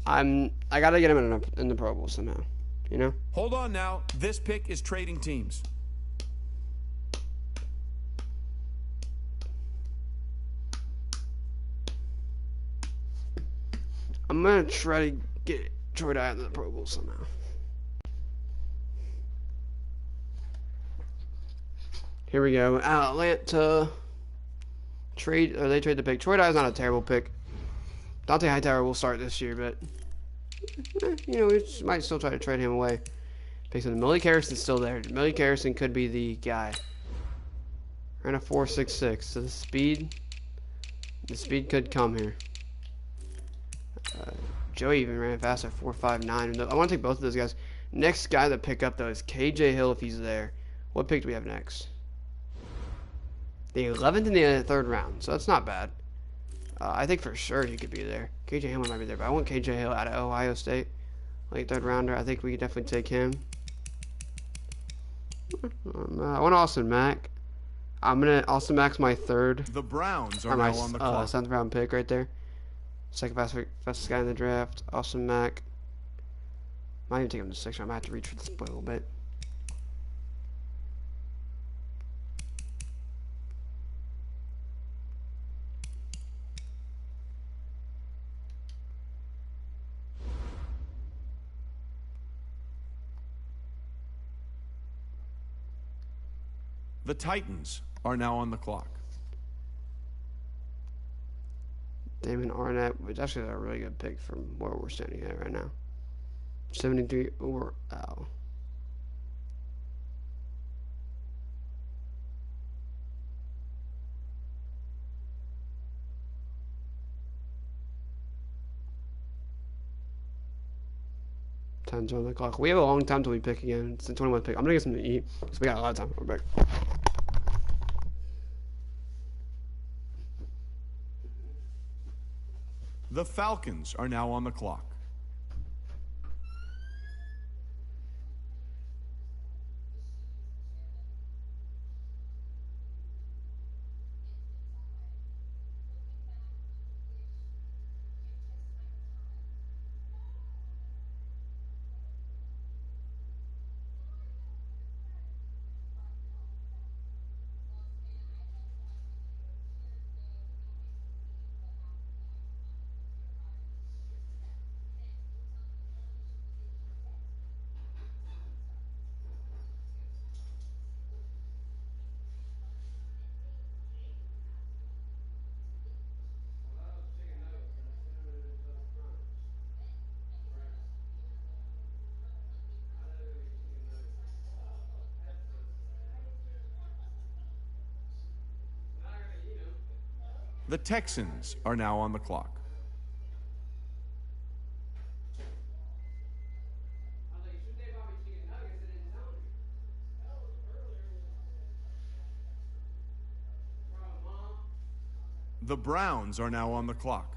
I gotta get him in the Pro Bowl somehow. You know? Hold on now. This pick is trading teams. I'm gonna try to get Troy Dye into the Pro Bowl somehow. Here we go. Atlanta trade, or they trade the pick. Troy Dye's not a terrible pick. Dante Hightower will start this year, but you know, we might still try to trade him away. Picks of Malik Harrison's still there. Malik Harrison could be the guy. Ran a 4.66, so the speed could come here. Joey even ran fast at 4.59. I want to take both of those guys. Next guy to pick up though is KJ Hill if he's there. What pick do we have next? The 11th in the 3rd round, so that's not bad. I think for sure he could be there. KJ Hill might be there, but I want KJ Hill out of Ohio State. Late 3rd rounder. I think we could definitely take him. I want Austin Mack. Austin Mack's my 3rd. The Browns are now on the clock. 7th round pick right there. Second fastest guy in the draft. Austin Mack. Might even take him to 6th round. I might have to reach for this boy a little bit. The Titans are now on the clock. Damon Arnett, which actually is a really good pick from where we're standing at right now. 73 over. Ow. Time's on the clock. We have a long time till we pick again. It's the 21st pick. I'm gonna get something to eat because we got a lot of time. We're back. The Falcons are now on the clock. The Texans are now on the clock. The Browns are now on the clock.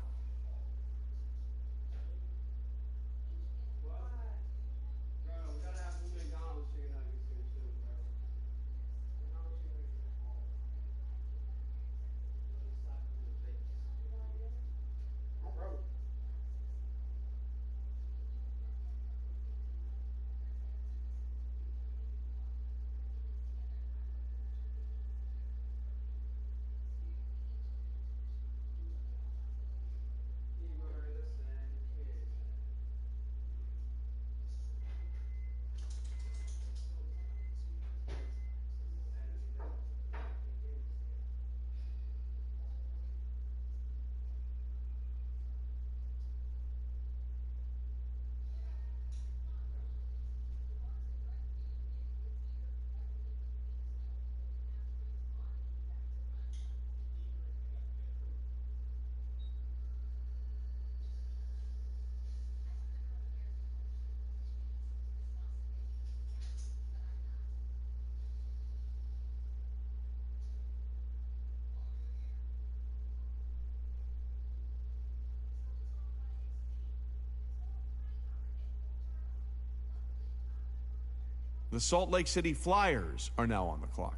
The Salt Lake City Flyers are now on the clock.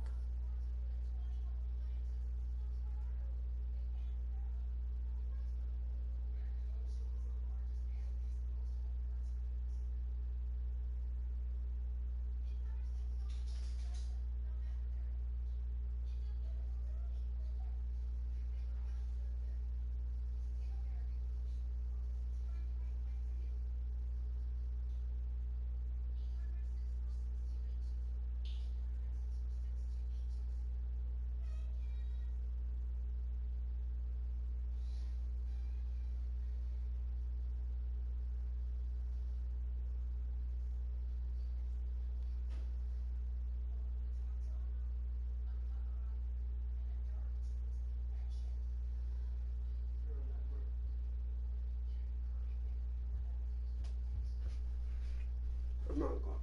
I'm not on the clock.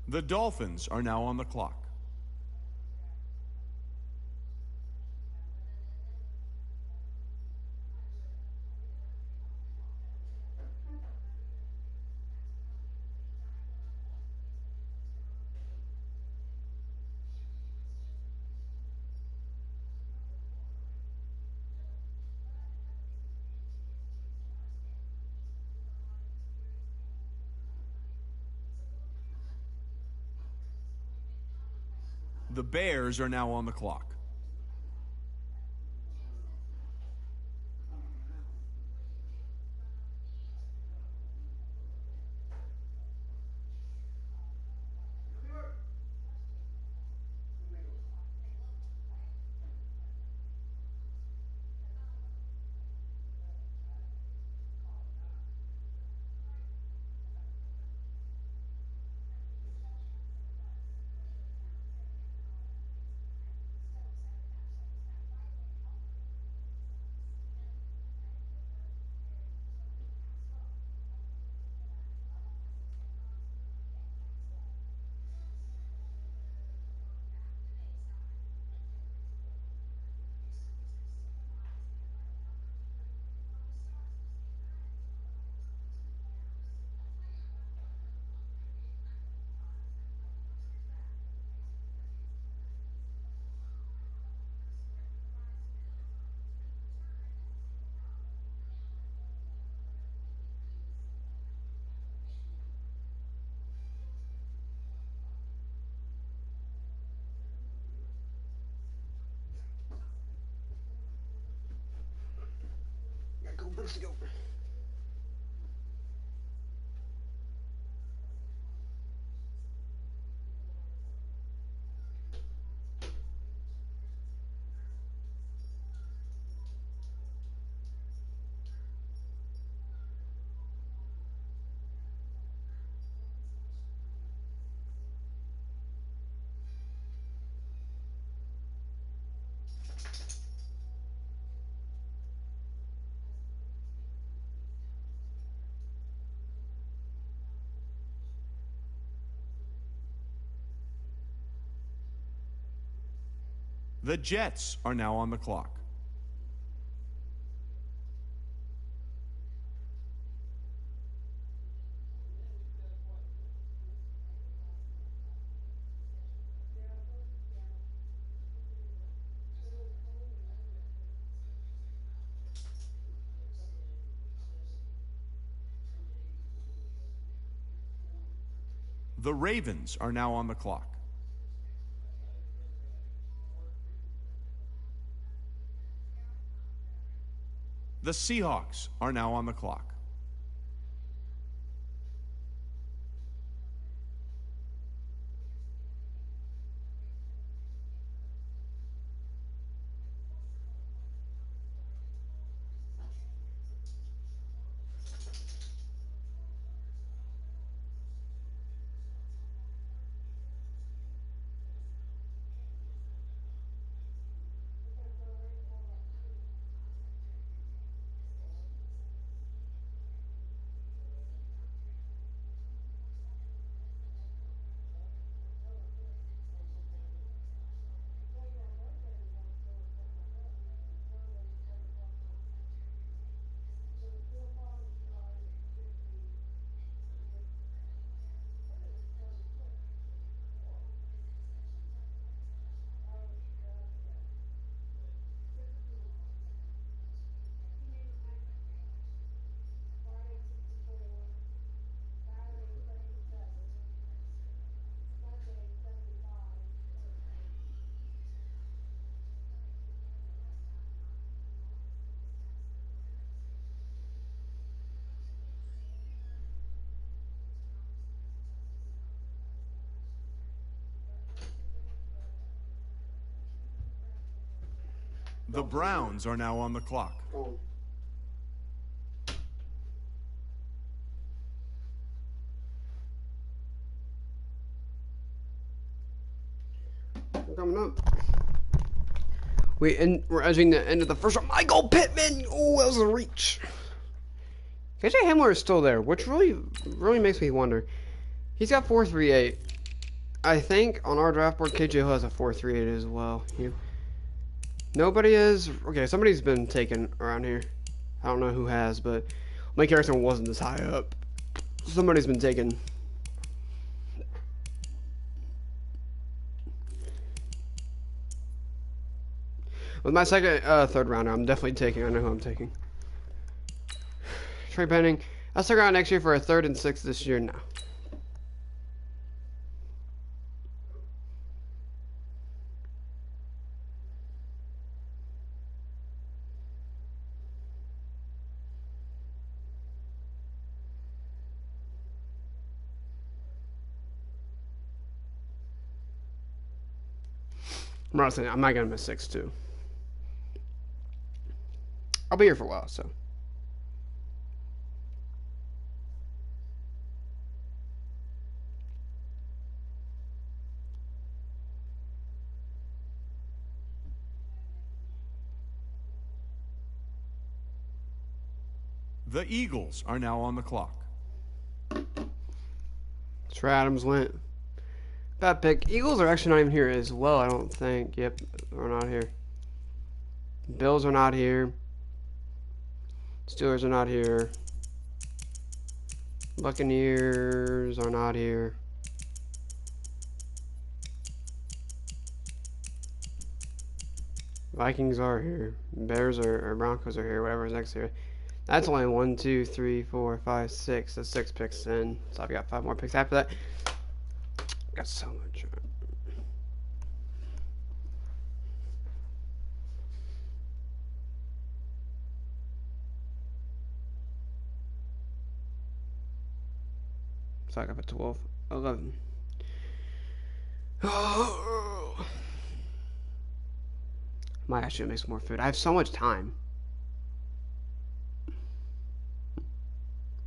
The Dolphins are now on the clock. The Bears are now on the clock. Got a couple minutes to go. The Jets are now on the clock. The Ravens are now on the clock. The Seahawks are now on the clock. The Browns are now on the clock. Oh. We're coming up. We're entering the end of the first round. Michael Pittman! Oh, that was a reach. KJ Hamler is still there, which really makes me wonder. He's got 4.38. I think on our draft board, KJ Hill has a 4.38 as well. Nobody is. Okay, somebody's been taken around here. I don't know who has, but Mike Harrison wasn't this high up. Somebody's been taken. With my second, third rounder, I'm definitely taking. I know who I'm taking. Trey Penning. I'll stick around next year for a 3rd and 6th this year now. I'm not saying I'm not gonna miss 6 too. I'll be here for a while, so. The Eagles are now on the clock. Trey Adams went. Bad pick. Eagles are actually not even here as well, I don't think. Yep, they're not here. Bills are not here. Steelers are not here. Buccaneers are not here. Vikings are here. Bears or Broncos are here. Whatever's next here. That's only 1, 2, 3, 4, 5, 6. That's 6 picks in. So I've got 5 more picks after that. Got so much. So I got 12, 11. Might actually make some more food. I have so much time.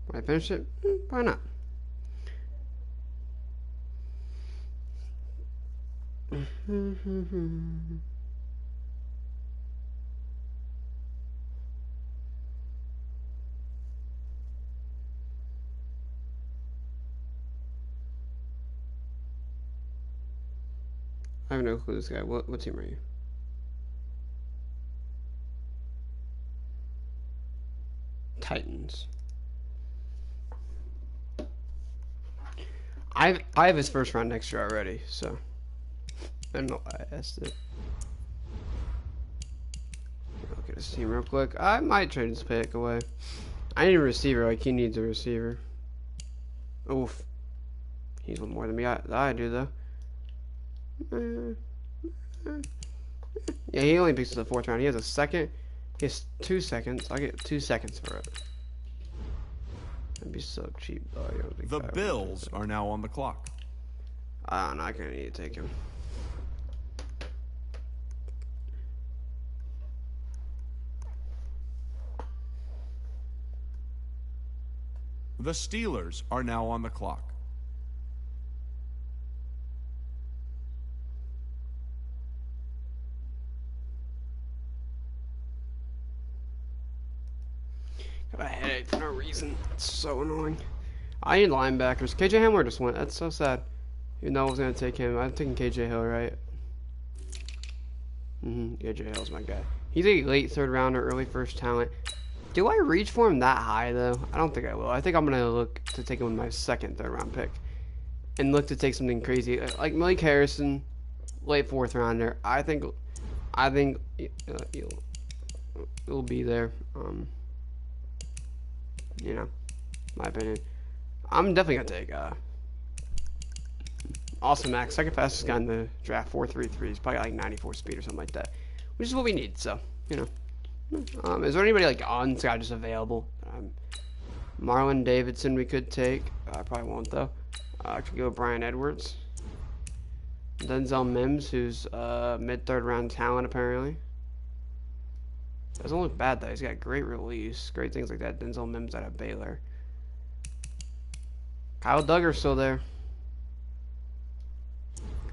When I finish it, why not? I have no clue this guy. What team are you? Titans. I have his first round next year already, so I don't know why I asked it. Look at his team real quick. I might trade his pick away. I need a receiver. Like, he needs a receiver. Oof. He's one more than me. I do though. Yeah, he only picks the 4th round. He has a second. He has 2 seconds. I'll get 2 seconds for it. That'd be so cheap, though. The Bills are now on the clock. I don't know. I kind of need to take him. The Steelers are now on the clock. Got a headache for no reason. It's so annoying. I need linebackers. KJ Hamler just went. That's so sad. Even though I was going to take him. I'm taking KJ Hill, right? KJ Hill's my guy. He's a late 3rd rounder, early 1st talent. Do I reach for him that high, though? I don't think I will. I think I'm going to look to take him with my 2nd, 3rd round pick. And look to take something crazy. Like Malik Harrison, late 4th rounder. I think it'll be there. You know, my opinion. I'm definitely going to take Austin Max, 2nd fastest guy in the draft, 4.33. He's probably like 94 speed or something like that, which is what we need. So, you know. Is there anybody like on Sky just available? Marlon Davidson we could take. I probably won't though. I could go Brian Edwards. Denzel Mims, who's mid 3rd round talent apparently. Doesn't look bad though. He's got great release, great things like that. Denzel Mims out of Baylor. Kyle Duggar's still there.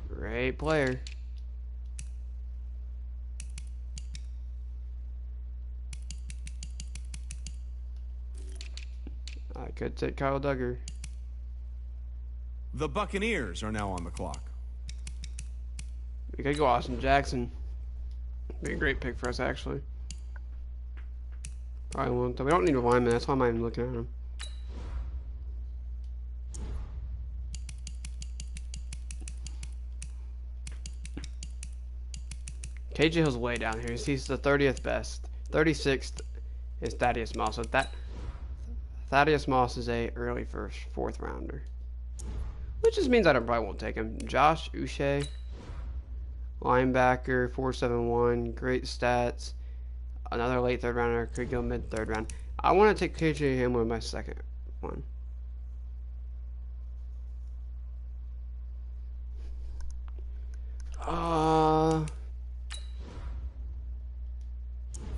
Great player. I could take Kyle Duggar. The Buccaneers are now on the clock. We could go Austin Jackson. Be a great pick for us, actually. Probably won't. We don't need a lineman. That's why I'm not even looking at him. KJ Hill's way down here. He's the 30th best. 36th is Thaddeus Moss. So Thaddeus Moss is a early fourth rounder. Which just means I probably won't take him. Josh Uche, linebacker, 4.71, great stats. Another late third rounder, could go mid third round. I want to take KJ Hamler my second one.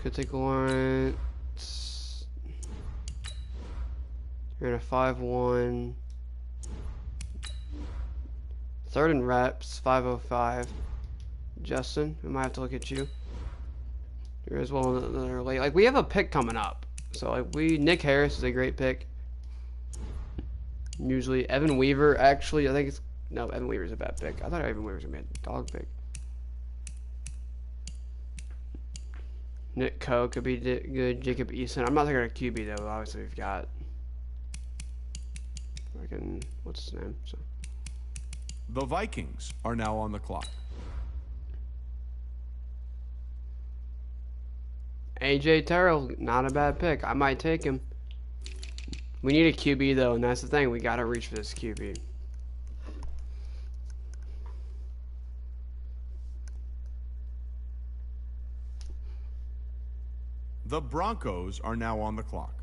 Could take Lawrence. You're in a 5-1. Third in reps, 5.05. Justin, we might have to look at you. You're as well another late. Like, we have a pick coming up. So, like, Nick Harris is a great pick. Usually, Evan Weaver, actually, I think it's... No, Evan Weaver's a bad pick. I thought Evan Weaver was going to be a dog pick. Nick Coe could be good. Jacob Eason. I'm not thinking of QB, though. Obviously, we've got... What's his name? So. The Vikings are now on the clock. AJ Terrell, not a bad pick. I might take him. We need a QB, though, and that's the thing. We got to reach for this QB. The Broncos are now on the clock.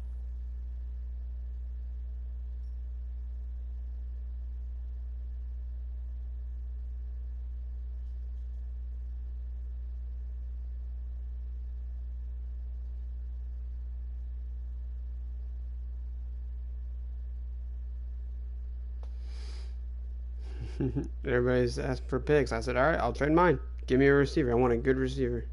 Everybody's asked for picks. I said, all right, I'll trade mine. Give me a receiver. I want a good receiver.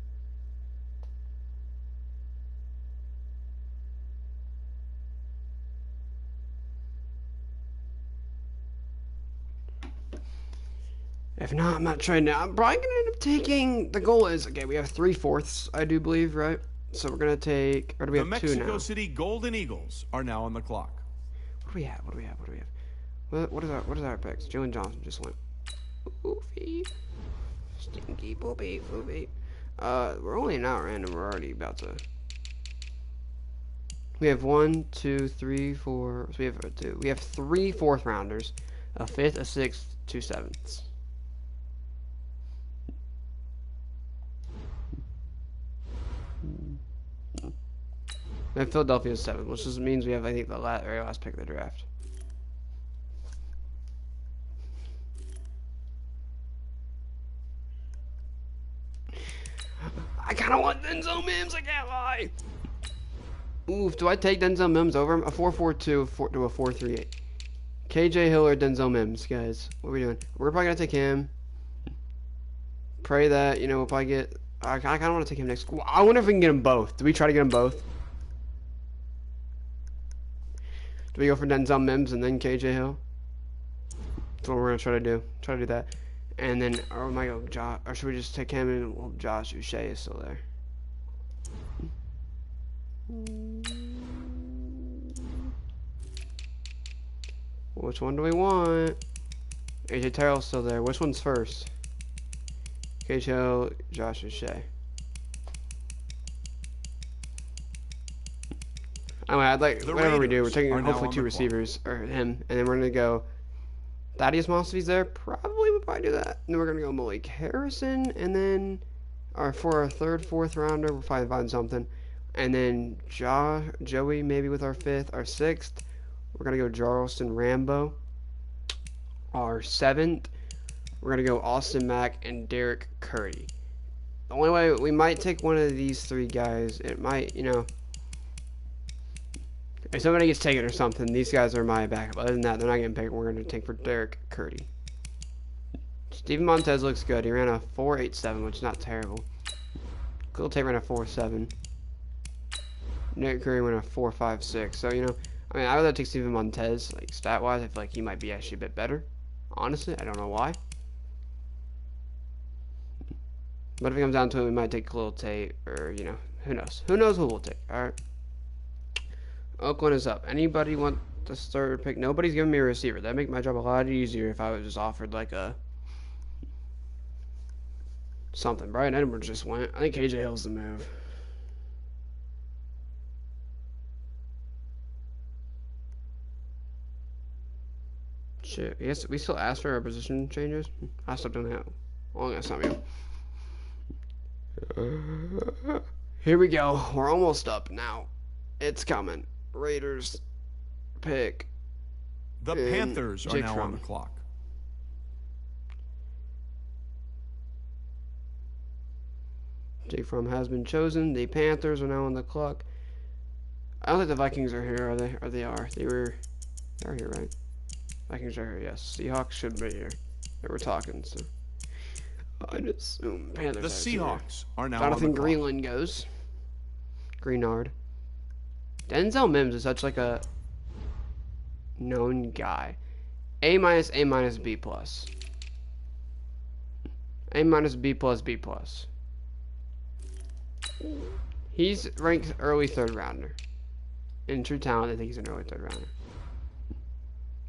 If not, I'm not trading now. I'm probably going to end up taking... The goal is, okay, we have 3/4, I do believe, right? So we're going to take... Or do we have 2 now? The Mexico City Golden Eagles are now on the clock. What do we have? What is our picks? Jalen Johnson just went. Oofy. Stinky poopy. We're only now random. We're already about to. We have 1, 2, 3, 4. So we have 2. We have 3 fourth rounders, a fifth, a sixth, 2 sevenths. And Philadelphia's 7, which just means we have, I think, the very last pick of the draft. I kind of want Denzel Mims, I can't lie. Oof, do I take Denzel Mims over him? A 4.42 to a 4.38. KJ Hill or Denzel Mims, guys. What are we doing? We're probably going to take him. Pray that, we'll probably get... I kind of want to take him next. I wonder if we can get them both. Do we try to get them both? Do we go for Denzel Mims and then KJ Hill? That's what we're going to try to do. Try to do that. And then, or might go Josh, or should we just take him and well, Josh Uche is still there? Which one do we want? AJ Terrell's still there. Which one's first? KJ Hill, Josh Uche. Anyway, I'd like, whatever we do, we're taking hopefully 2 receivers, or him, and then we're going to go Thaddeus Moss, if he's there, we'll probably do that. And then we're going to go Malik Harrison, and then for our third, fourth rounder, we'll probably find something. And then Joey, maybe with our 5th. Our 6th, we're going to go Charleston Rambo. Our 7th, we're going to go Austin Mack and Derek Curry. The only way we might take one of these three guys, it might, you know, if somebody gets taken or something, these guys are my backup. Other than that, they're not getting picked. We're going to take for Derek Curdy. Steven Montez looks good. He ran a 4.87, which is not terrible. Khalil Tate ran a 4.7. Derek Curry ran a 4.56. So, you know, I mean, I would like to take Steven Montez, like, stat-wise. I feel like he might be actually a bit better. Honestly, I don't know why. But if it comes down to it, we might take Khalil Tate, or, you know, who knows? Who knows who we'll take, alright? Oakland is up. Anybody want the starter pick? Nobody's giving me a receiver. That'd make my job a lot easier if I was just offered, like, a... something. Brian Edwards just went. I think KJ Hill's the move. Shit. Yes, we still ask for our position changes? I stopped doing that. Long as not me. Here we go. We're almost up now. It's coming. Raiders pick. The Panthers are now on the clock. Jake Fromm has been chosen. The Panthers are now on the clock. I don't think the Vikings are here, are they? Or they are. They're here, right? Vikings are here, yes. Seahawks should be here. They were talking, so I'd assume Panthers. The Seahawks are now on the clock. Jonathan Greenland goes. Greenard. Denzel Mims is such like a known guy. A minus, A minus, B plus. A minus, B plus, B plus. He's ranked early third rounder. In true talent, I think he's an early third rounder.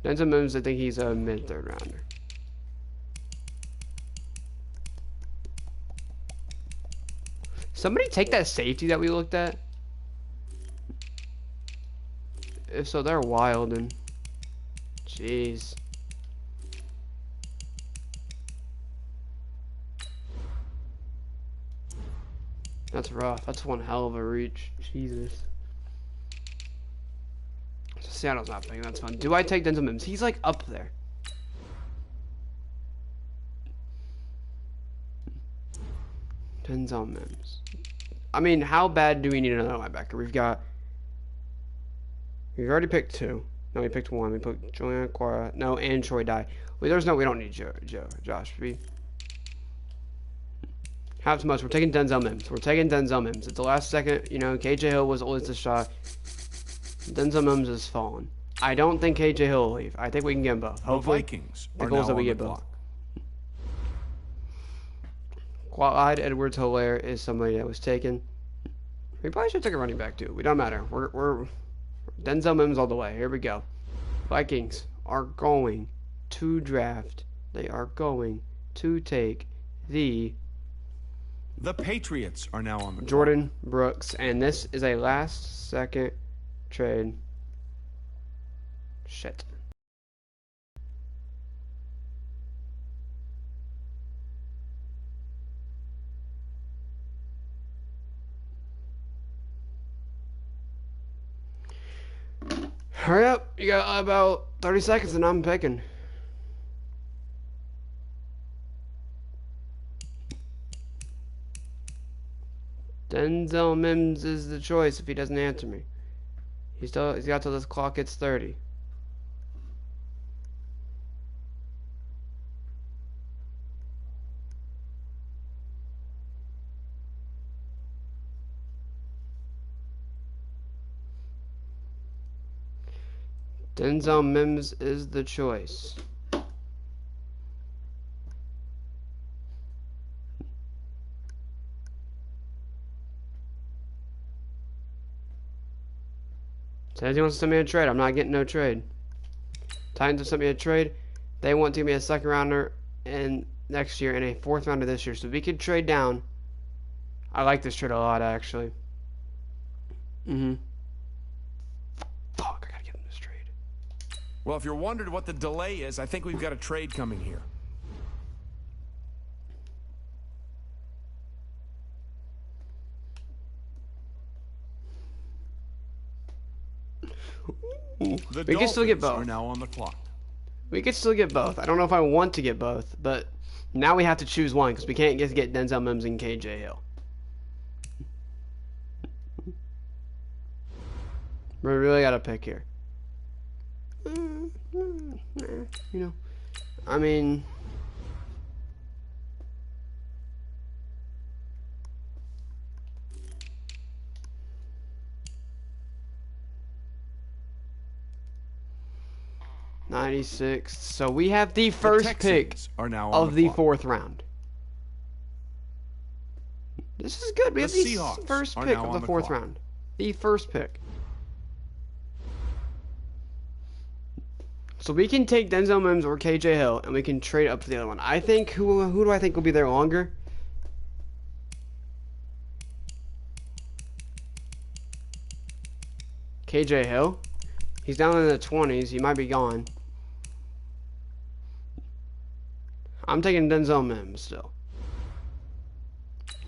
Denzel Mims, I think he's a mid third rounder. Somebody take that safety that we looked at. If so, they're wild and jeez. That's rough. That's one hell of a reach. Jesus. Seattle's not picking. That's fun. Do I take Denzel Mims? He's like up there. Denzel Mims. I mean, how bad do we need another linebacker? We've already picked two. No, we picked one. We put Julian Aquara. No, and Troy Dye. We don't need Josh. We have too much. We're taking Denzel Mims. At the last second, you know, KJ Hill was always the shot. Denzel Mims has fallen. I don't think KJ Hill will leave. I think we can get them both. Hopefully, the Vikings the are goal is now that we on get the both. Clyde Edwards-Helaire is somebody that was taken. We probably should take a running back too. We don't matter. We're Denzel Mims all the way. Here we go. Vikings are going to draft. They are going to take the Patriots are now on the Jordan Brooks, and this is a last second trade. Shit. Hurry up. You got about 30 seconds and I'm picking. Denzel Mims is the choice if he doesn't answer me. He's got till this clock hits 30. Denzel Mims is the choice. Says he wants to send me a trade. I'm not getting no trade. Titans have sent me a trade. They want to give me a second rounder in next year and a fourth rounder this year. So we could trade down. I like this trade a lot, actually. Fuck, I gotta get him this trade. Well, if you're wondering what the delay is, I think we've got a trade coming here. The we can still get Dolphins both. are now on the clock. We could still get both. I don't know if I want to get both, but now we have to choose one because we can't get Denzel Mims and KJ Hill. We really got to pick here. You know, I mean, '96. So we have the first pick of the fourth round. This is good. We have the first pick of the fourth round. The first pick. So we can take Denzel Mims or KJ Hill, and we can trade up to the other one. I think who do I think will be there longer? KJ Hill. He's down in the 20s. He might be gone. I'm taking Denzel Mims still.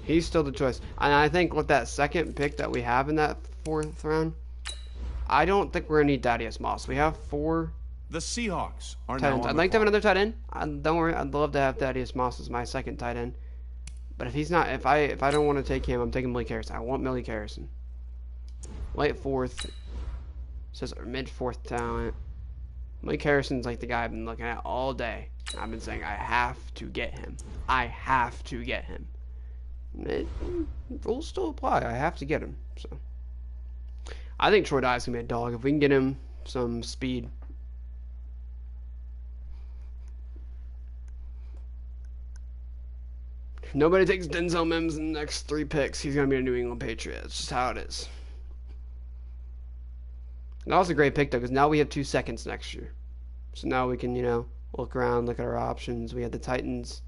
He's still the choice. And I think with that second pick that we have in that fourth round, I don't think we're going to need Thaddeus Moss. We have 4 The Seahawks are tight ends. now I'd like to have another tight end. Don't worry, I'd love to have Thaddeus Moss as my second tight end. But if he's not, if I don't want to take him, I'm taking Malik Harrison. I want Malik Harrison. Late 4th. Says mid 4th talent. Malik Harrison's like the guy I've been looking at all day. I've been saying I have to get him. I have to get him. Rules still apply. I have to get him. So I think Troy Dye's gonna be a dog if we can get him some speed. If nobody takes Denzel Mims in the next 3 picks, he's gonna be a New England Patriot. It's just how it is. That was a great pick though, because now we have 2 seconds next year. So now we can, you know, look around, look at our options. We had the Titans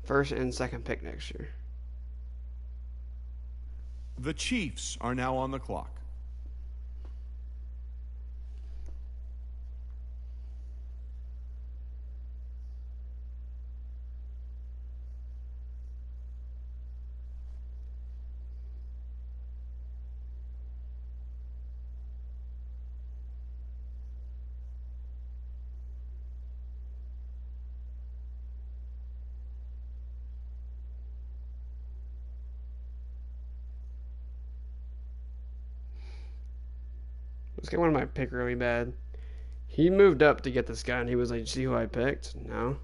first and second pick next year. The Chiefs are now on the clock. This guy wanted my pick really bad. He moved up to get this guy, and he was like, see who I picked? No.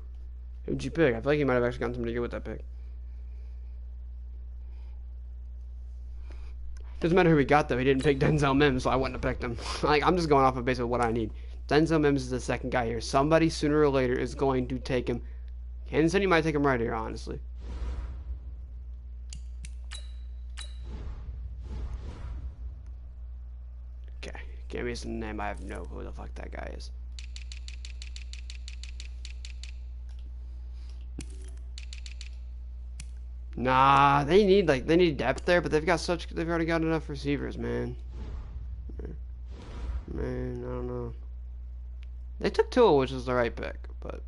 Who'd you pick? I feel like he might have actually gotten somebody good with that pick. Doesn't matter who we got, though. He didn't pick Denzel Mims, so I wouldn't have picked him. Like, I'm just going off of basically what I need. Denzel Mims is the second guy here. Somebody, sooner or later, is going to take him. Kansas City might take him right here, honestly. Give me some name. I have no clue who the fuck that guy is. Nah, they need depth there, but they've already got enough receivers, man. Man, I don't know. They took Tua, which is the right pick, but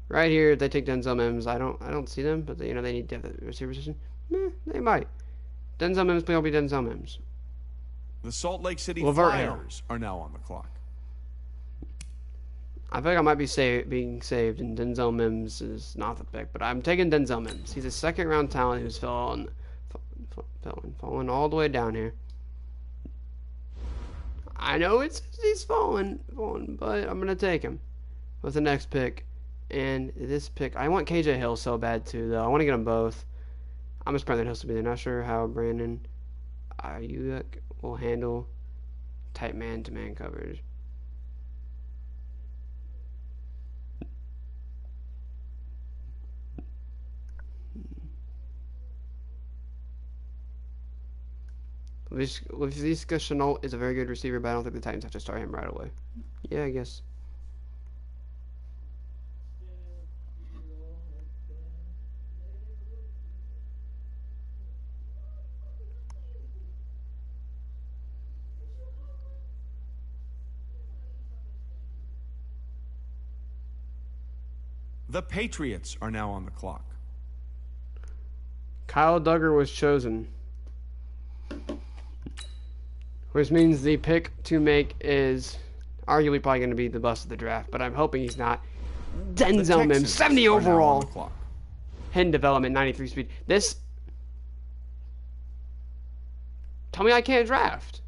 right here they take Denzel Mims. I don't see them, but they need depth at the receiver position. They might. Denzel Mims will be Denzel Mims. The Salt Lake City Flyers are now on the clock. I feel like I might be being saved, and Denzel Mims is not the pick, but I'm taking Denzel Mims. He's a second-round talent who's fallen all the way down here. I know he's fallen, but I'm gonna take him with the next pick. And this pick, I want KJ Hill so bad too, though. I want to get them both. I'm just Brandon Hills to be there. Not sure how Brandon Ayuk will handle tight man-to-man coverage. Laviska Shenault is a very good receiver, but I don't think the Titans have to start him right away. Yeah, I guess. The Patriots are now on the clock. Kyle Duggar was chosen, which means the pick to make is Arguably probably going to be the bust of the draft, but I'm hoping he's not. The Denzel Mims, Texans 70 are now on the overall. clock. Hidden development, 93 speed. This. Tell me I can't draft.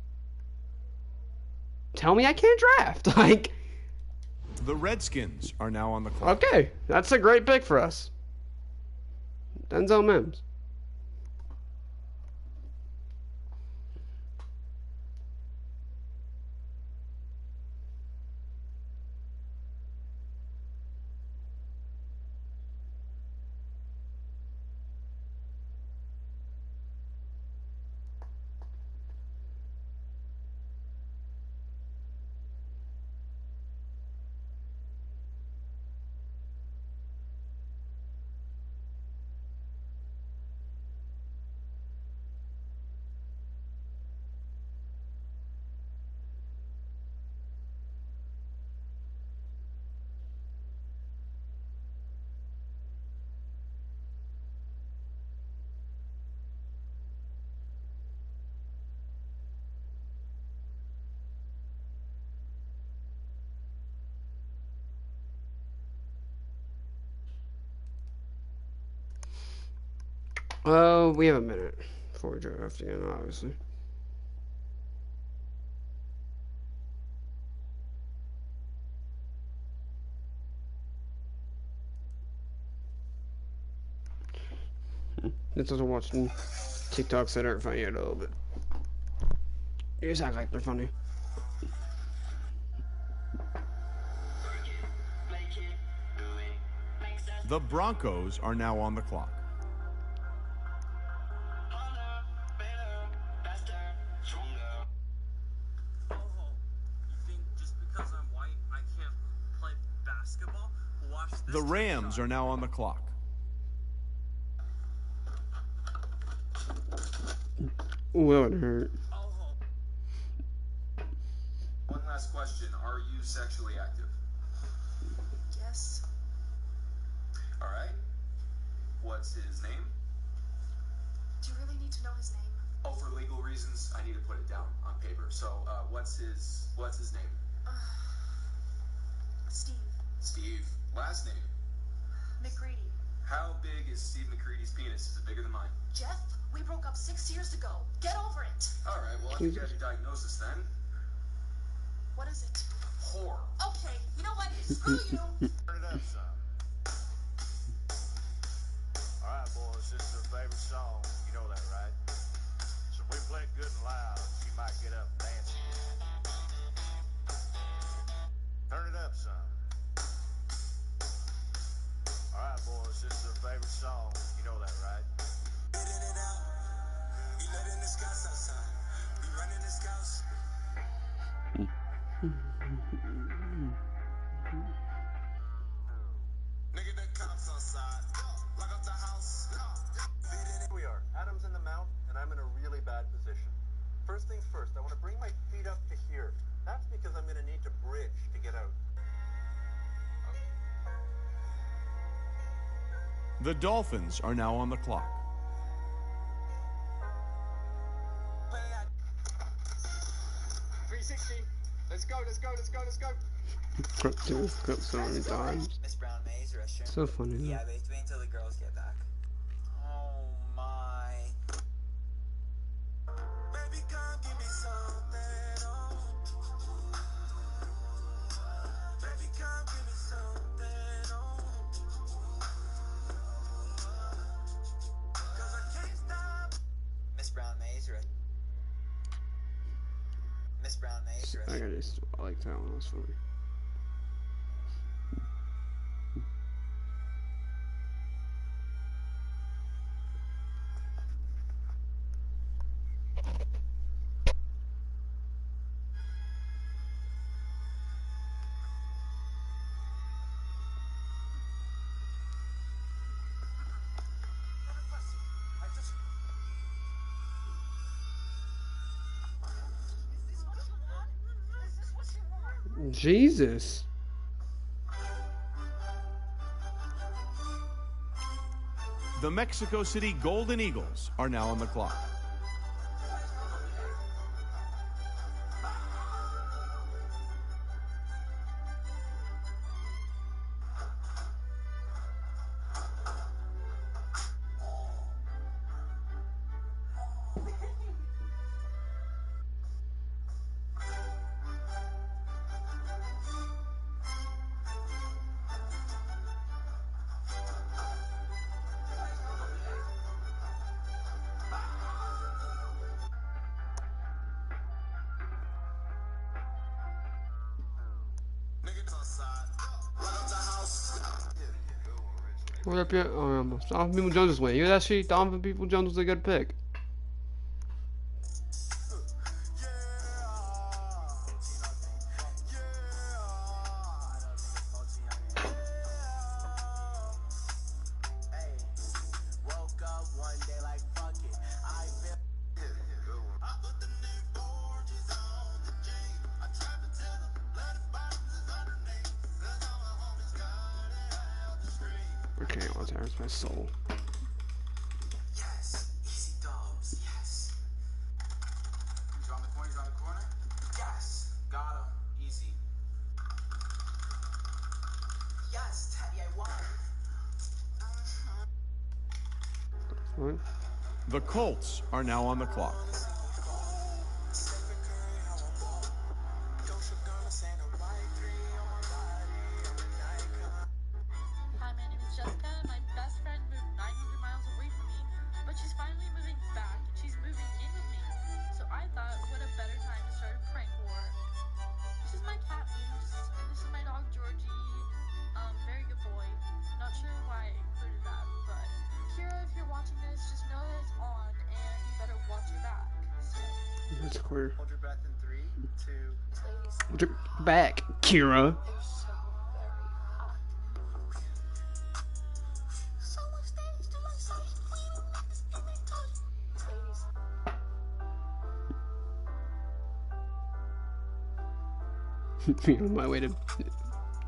Tell me I can't draft. Like. The Redskins are now on the clock. Okay, that's a great pick for us. Denzel Mims. Oh, we have a minute before we draft again, obviously. This doesn't watch TikToks that aren't funny at all, but you just act like they're funny. The Broncos are now on the clock. The Rams are now on the clock. Ooh, that would hurt. One last question. Are you sexually active? Yes. All right. What's his name? Do you really need to know his name? Oh, for legal reasons, I need to put it down on paper. So, what's his name? Steve. Steve. Last name? McCready. How big is Steve McCready's penis? Is it bigger than mine? Jeff, we broke up 6 years ago. Get over it. All right. Well, I think you have your diagnosis then. What is it? Whore. Okay, you know what? Screw you. Turn it up some. All right, boys, this is her favorite song. You know that, right? So if we play it good and loud, she might get up and dance. Turn it up some. All right, boys, this is her favorite song. You know that, right? Nigga, the cops outside. Lock up the house. Here we are. Adam's in the mount, and I'm in a really bad position. First things first, I want to bring my feet up to here. That's because I'm going to need to bridge to get out. The Dolphins are now on the clock. 360. Let's go, let's go, let's go, let's go. Clip so many times. Miss Brown May's restaurant. So funny. Yeah, but wait until the girls get back. Oh my. Baby, come give me something. Oh. Baby, come give me something. Oh. 'Cause I can't stop. Miss Brown May's restaurant. Miss Brown May's restaurant. I like that one. That was funny. Jesus. The Mexico City Golden Eagles are now on the clock. What up here? Donovan People Jones is winning. You hear that shit? Donovan People Jones was a good pick. Okay, well, there's my soul. Yes. Easy dubs. Yes. He's on the corner. He's on the corner. Yes. Got him. Easy. Yes, Teddy, I won. What? The Colts are now on the clock. Hi, my name is Jessica. My best friend moved 900 miles away from me, but she's finally moving back, and she's moving in with me. So I thought, what a better time to start a prank war. This is my cat, Moose, and this is my dog, Georgie. Very good boy. Not sure why I included that, but Kira, if you're watching this, just know that it's on, and you better watch your back. So, That's clear. Hold your breath in 3, 2. ladies, Back, Kira. they're so very hot. So much things to my side. Ladies. On my way to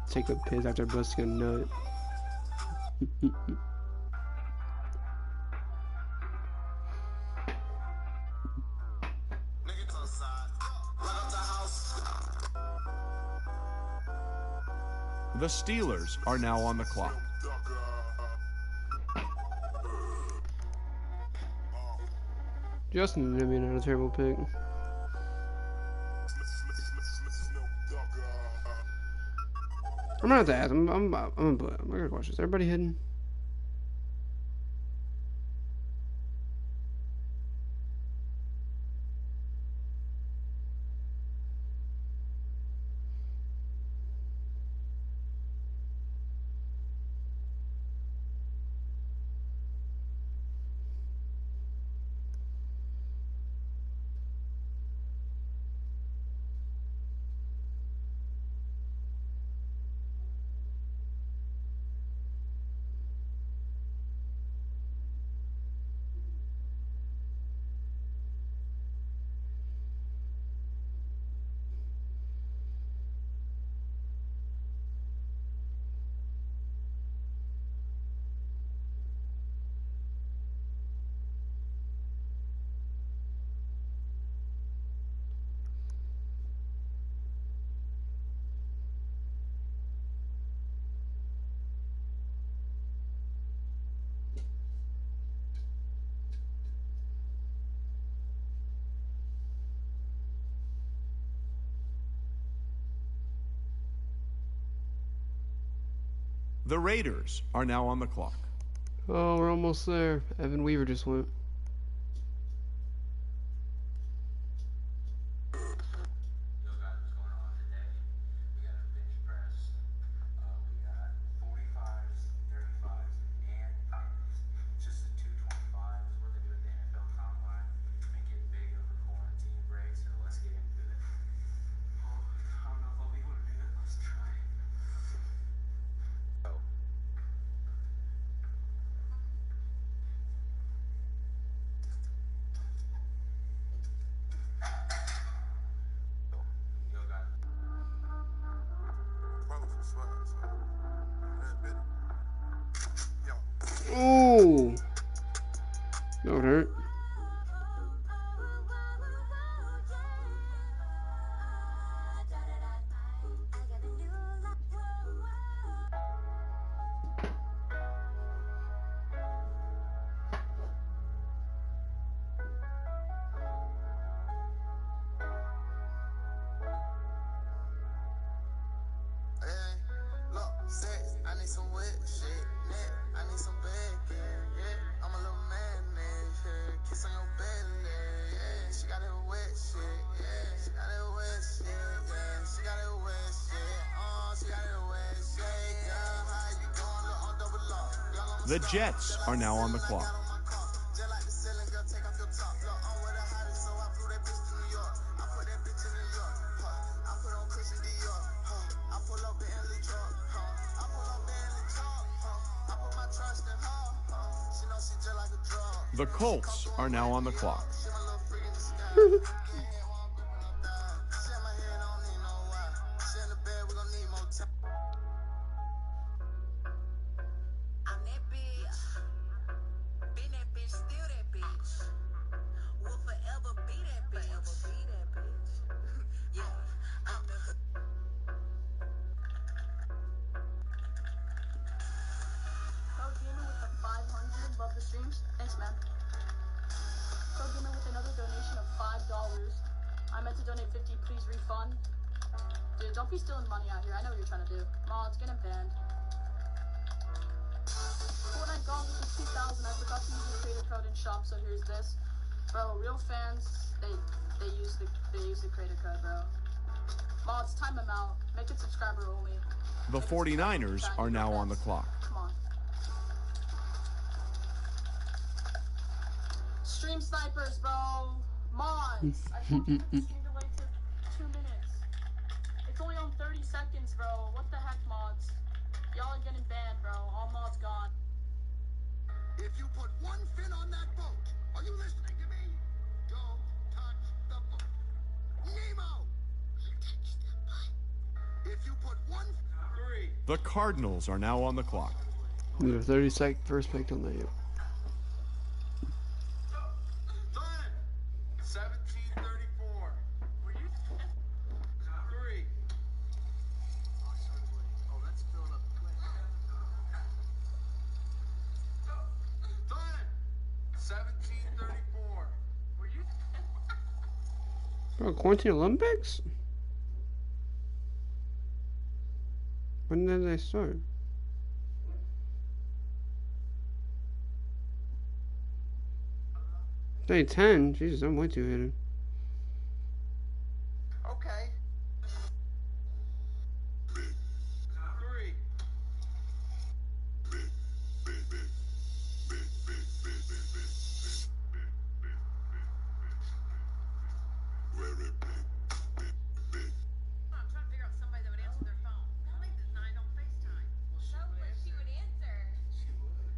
take a piss after busting a nut. The Steelers are now on the clock. Justin ended up being not a terrible pick. I'm gonna have to ask. I'm gonna watch this. Everybody hidden? The Raiders are now on the clock. Oh, we're almost there. Evan Weaver just went. Yo guys, what's going on today? We got a bench press. We got 45s, 35s, and pounders. Just the 225s. We're gonna do it the NFL Combine. Make it big over quarantine break. So let's get into it. Oh, I don't know if I'll be able to do it. Let's try. Go. Yo guys. Oh, that would hurt. I need some wet shit, net. I need some bacon, yeah. I'm a little mayonnaise, yeah. Kiss on your belly, yeah. She got that wet shit, yeah. She got that wet shit, yeah. She got that wet shit, she The Jets are now on the clock. The Colts are now on the clock. Love the streams. Thanks, man. Code Gamer with another donation of $5. I meant to donate 50. Please refund. Dude, don't be stealing money out here. I know what you're trying to do. Mods, get him banned. Fortnite Golf is 2000. I forgot to use the creator code in shop, so here's this. Bro, real fans, they use the creator code, bro. Mods, time them out. Make it subscriber only. The 49ers are now on the clock. Come on. Stream snipers, bro. Mods. I told you the stream delay to 2 minutes. It's only on 30 seconds, bro. What the heck, mods? Y'all are getting banned, bro. All mods gone. If you put one fin on that boat, are you listening to me? Don't touch the boat. Nemo! Touch the boat. If you put one... 3. The Cardinals are now on the clock. The 30-second first pick on that. 1734. Were you 3? Oh, that's filling up quick. 1734. Were you? Bro, quarantine Olympics? When did they start? Day 10? Jesus, I'm way too hidden. Okay. 3. I'm trying to figure out somebody that would answer their phone. Melanie does not on FaceTime. Well, she would answer. She would.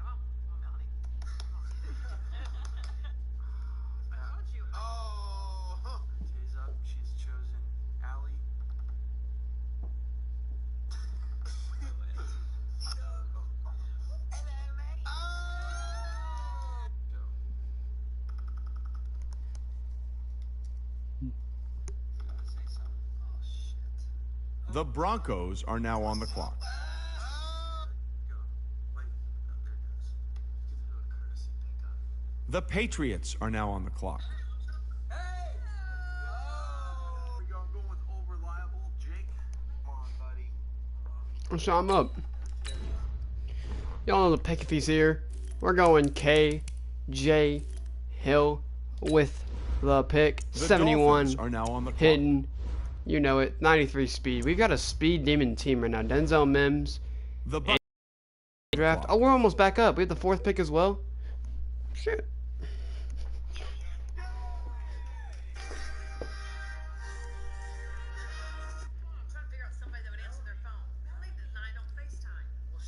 Come on, Melanie. I told you. Oh, huh. Today's up. She's chosen Allie. The Broncos are now on the clock. Go. Wait. Oh, there it goes. Give it a courtesy pickup. The Patriots are now on the clock. Hey! Oh! We gonna go with old reliable Jake. Come on, buddy. So I'm up. Y'all know the pick if he's here. We're going KJ Hill with the pick. The 71 Dolphins are now on the clock. hidden. You know it. 93 speed. We've got a speed demon team right now. Denzel Mims. The Bucks Draft. Oh, we're almost back up. We have the 4th pick as well. Shit. I'm trying to figure out somebody that would answer their phone. Melanie does not on FaceTime. Well,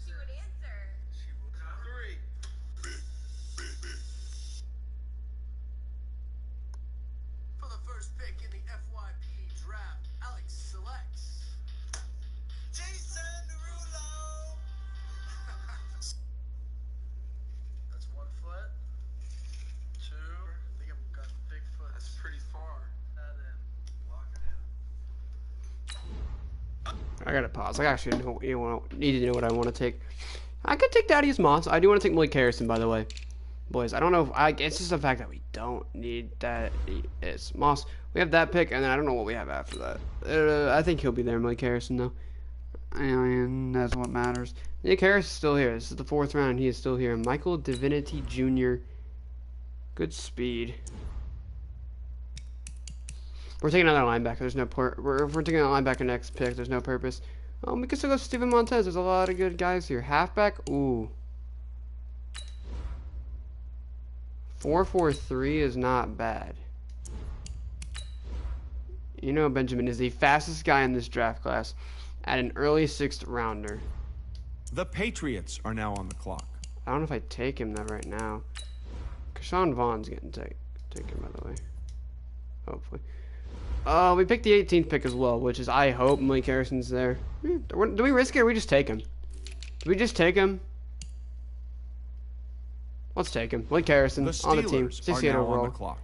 she would answer. She would. 3. For the first pick in the FYP draft, Alex selects Jason Derulo. That's 1 foot. 2. I think I'm got big foot. That's pretty far. And then lock it in. I gotta pause. I actually need to know what I want to take. I could take Thaddeus Moss. I do want to take Malik Harrison, by the way. Boys, I don't know if it's just the fact that we don't need Thaddeus Moss. We have that pick, and then I don't know what we have after that. I think he'll be there, Malik Harrison, though. And that's what matters. Nick Harris is still here. This is the 4th round, and he is still here. Michael Divinity Jr. Good speed. We're taking another linebacker. There's no we're taking a linebacker next pick. There's no purpose. We can still go Steven Montez. There's a lot of good guys here. Halfback, ooh. 4.43 is not bad. You know, Benjamin is the fastest guy in this draft class at an early 6th rounder. The Patriots are now on the clock. I don't know if I take him though right now. Kershawn Vaughn's getting taken by the way. Hopefully. We picked the 18th pick as well, which is I hope Malik Harrison's there. Do we risk it or we just take him? Do we just take him? Let's take him. Malik Harrison on the team. 68 overall. On the clock.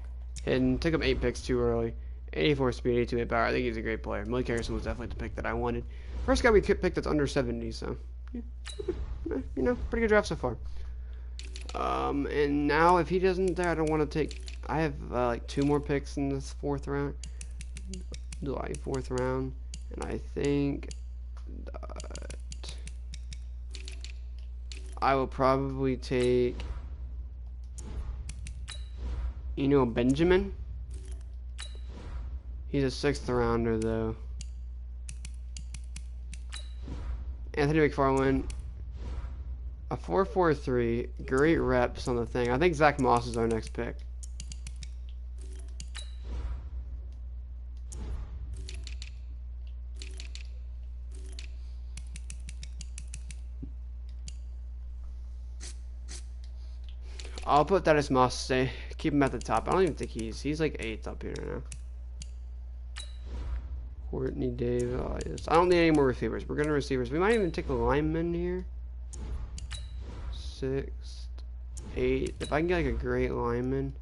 And took him 8 picks too early. 84 speed, 82 hit power. I think he's a great player. Malik Harrison was definitely the pick that I wanted. First guy we picked that's under 70, so yeah. You know, pretty good draft so far. And now if he doesn't there, I don't want to take. I have like 2 more picks in this 4th round. Do I 4th round? And I think that I will probably take. You know, Benjamin. He's a 6th rounder though. Anthony McFarland. A 4.43, great reps on the thing. I think Zach Moss is our next pick. I'll put that as Moss. Stay. Keep him at the top. I don't even think he's like 8th up here now. Courtney Davis. I don't need any more receivers. We're gonna receivers. We might even take a lineman here. 6th, 8th. If I can get like a great lineman.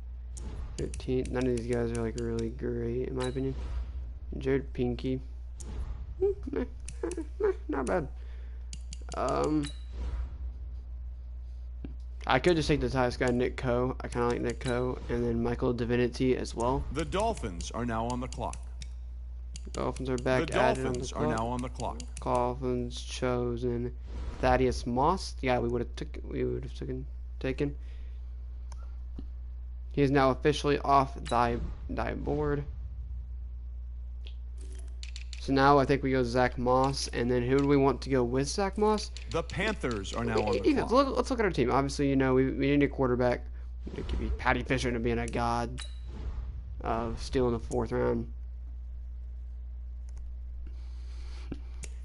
13th. None of these guys are like really great in my opinion. Jared Pinky. Not bad. I could just take the highest guy, Nick Coe. I kind of like Nick Coe. And then Michael Divinity as well. The Dolphins are now on the clock. Dolphins are back. The Dolphins are now on the clock. Dolphins chosen Thaddeus Moss. Yeah, we would have taken. He is now officially off thy board. So now I think we go Zach Moss, and then who do we want to go with Zach Moss? The Panthers are now on the clock. Let's look at our team. Obviously, you know, we need a quarterback. It could be Patty Fisher into being a god of stealing the 4th round.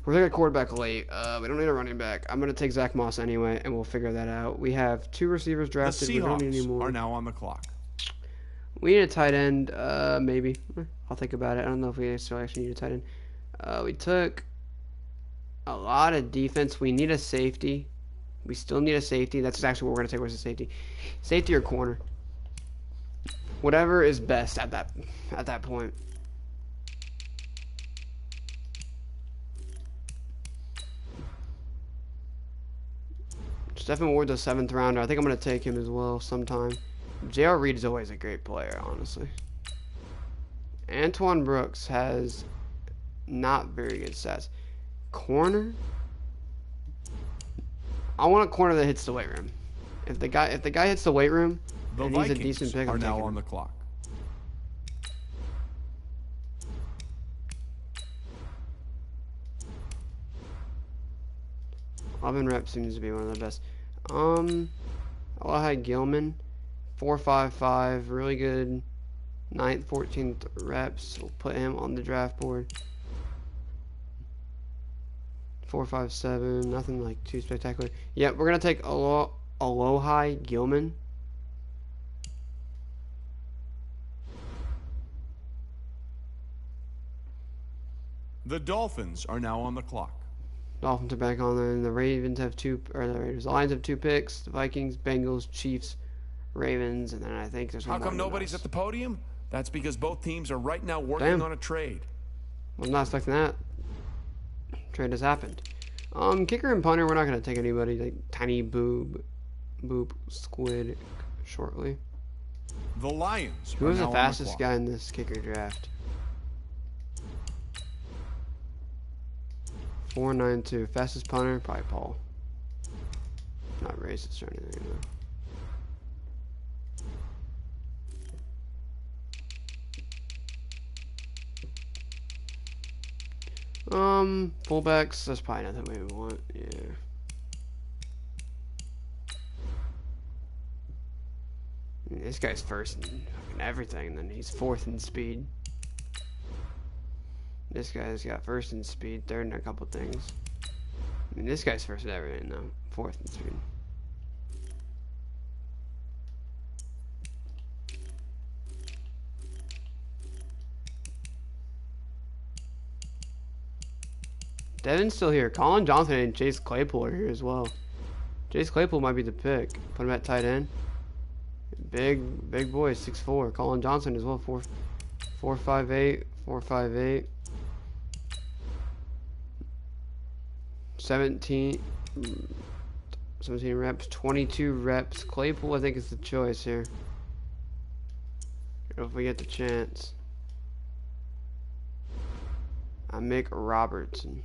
We're looking at quarterback late. We don't need a running back. I'm going to take Zach Moss anyway, and we'll figure that out. We have 2 receivers drafted. The we don't need any Seahawks more. are now on the clock. We need a tight end. Maybe. I'll think about it. I don't know if we actually need a tight end. We took a lot of defense. We need a safety. We still need a safety. That's actually what we're going to take. Where's the safety? Safety or corner. Whatever is best at that point. Stephen Ward's a 7th rounder. I think I'm going to take him as well sometime. J.R. Reed is always a great player, honestly. Antoine Brooks has not very good stats. Corner? I want a corner that hits the weight room. If the guy hits the weight room, The and he's a Vikings decent pick, are I'm now taking on him. the clock. Alvin Rep seems to be one of the best. Elijah Gilman, 4.55, really good. 9th, 14th reps. We'll put him on the draft board. 4.57, nothing like too spectacular. Yeah, we're gonna take Alohi Gilman. The Dolphins are now on the clock. Dolphins are back on there, and the Ravens have 2, or the Raiders. The Lions have 2 picks. The Vikings, Bengals, Chiefs, Ravens, and then I think there's How one more. come nobody's at the podium? That's because both teams are right now working Damn. on a trade. Was not expecting that. Trade has happened. Kicker and punter, we're not gonna take anybody like Tiny Boop Squid shortly. The Lions Who are was now the on fastest clock. guy in this kicker draft? 4.92. Fastest punter, probably Paul. Not racist or anything though. Fullbacks, that's probably nothing we want, yeah. This guy's first in fucking everything, then he's fourth in speed. This guy's got first in speed, third in a couple things. I mean, this guy's first in everything, though. Fourth in speed. Devin's still here. Colin Johnson and Chase Claypool are here as well. Chase Claypool might be the pick. Put him at tight end. Big boy, 6'4". Colin Johnson as well, 4'5'8", 4'5'8". 17 reps, 22 reps. Claypool, I think, is the choice here. If we get the chance. I make Robertson.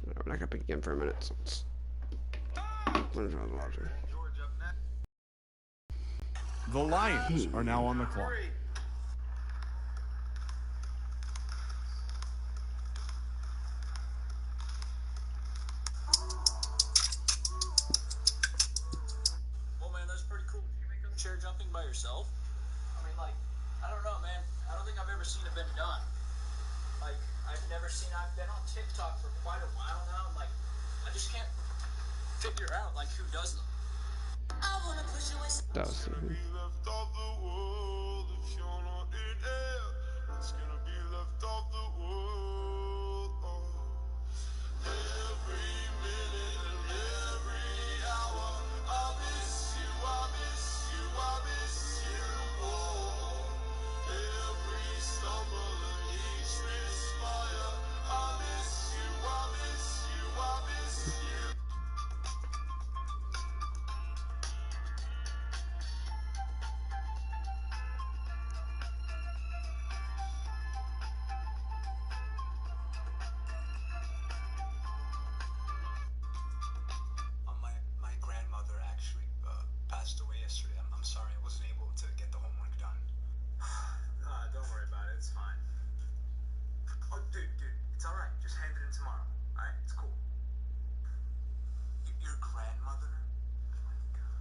We're not gonna pick again for a minute. So it's The Lions are now on the clock. Well, man, that's pretty cool. Did you make chair jumping by yourself? I mean, like, I don't know, man. I don't think I've ever seen it been done. Like, I've been on TikTok for quite a while now, and, like, I just can't figure out, like, who does them. that was My grandmother actually passed away yesterday. I'm sorry, I wasn't able to get the homework done. Don't worry about it. It's fine. Oh, dude, it's all right. Just hand it in tomorrow. All right, it's cool. Your grandmother? Oh my God.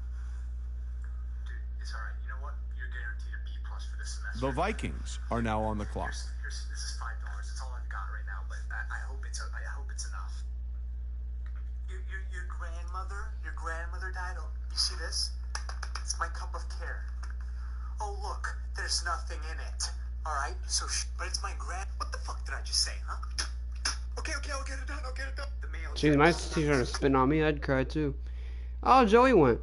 Dude, it's all right. You know what? You're guaranteed a B+ for this semester. The Vikings are now on the clock. This is $5. It's all I've got right now, but I hope it's enough. Your grandmother died. Oh, you see this? It's my cup of care. Oh, look, there's nothing in it. All right, so but it's my What the fuck did I just say, huh? Okay, I'll get it done. The mail. Jeez, my teacher to spin on me, I'd cry too. Oh, Joey went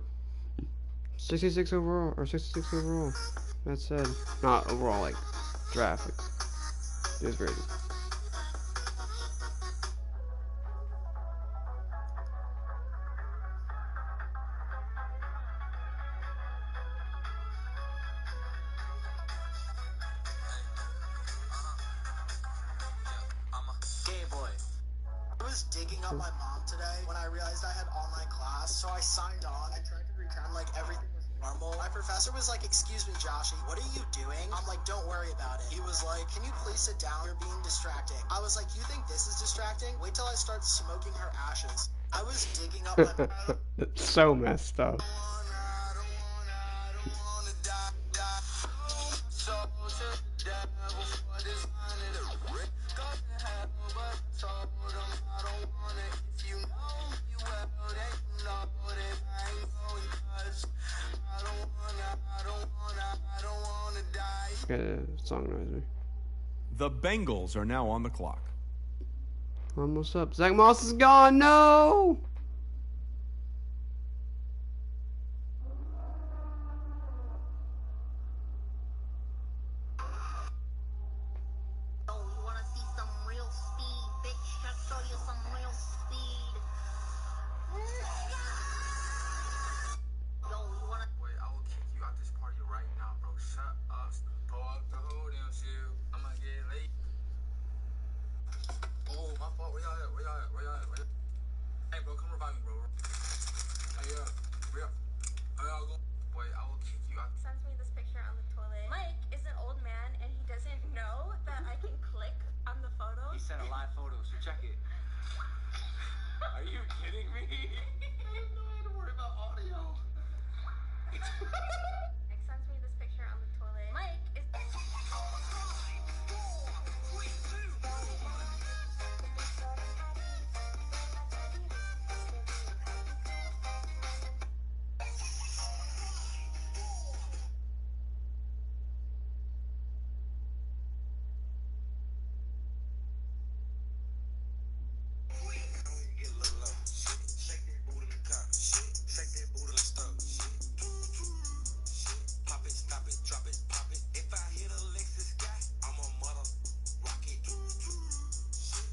66 overall, or 66 overall. That said, not overall, like draft. It was crazy. Digging up my mom today when I realized I had online class, so I signed on. I tried to pretend like everything was normal. My professor was like, "Excuse me, Joshy, what are you doing?" I'm like, "Don't worry about it." He was like, "Can you please sit down? You're being distracting." I was like, "You think this is distracting? Wait till I start smoking her ashes." I was digging up my It's so messed up. Song annoys me. The Bengals are now on the clock. Almost up. Zach Moss is gone. No.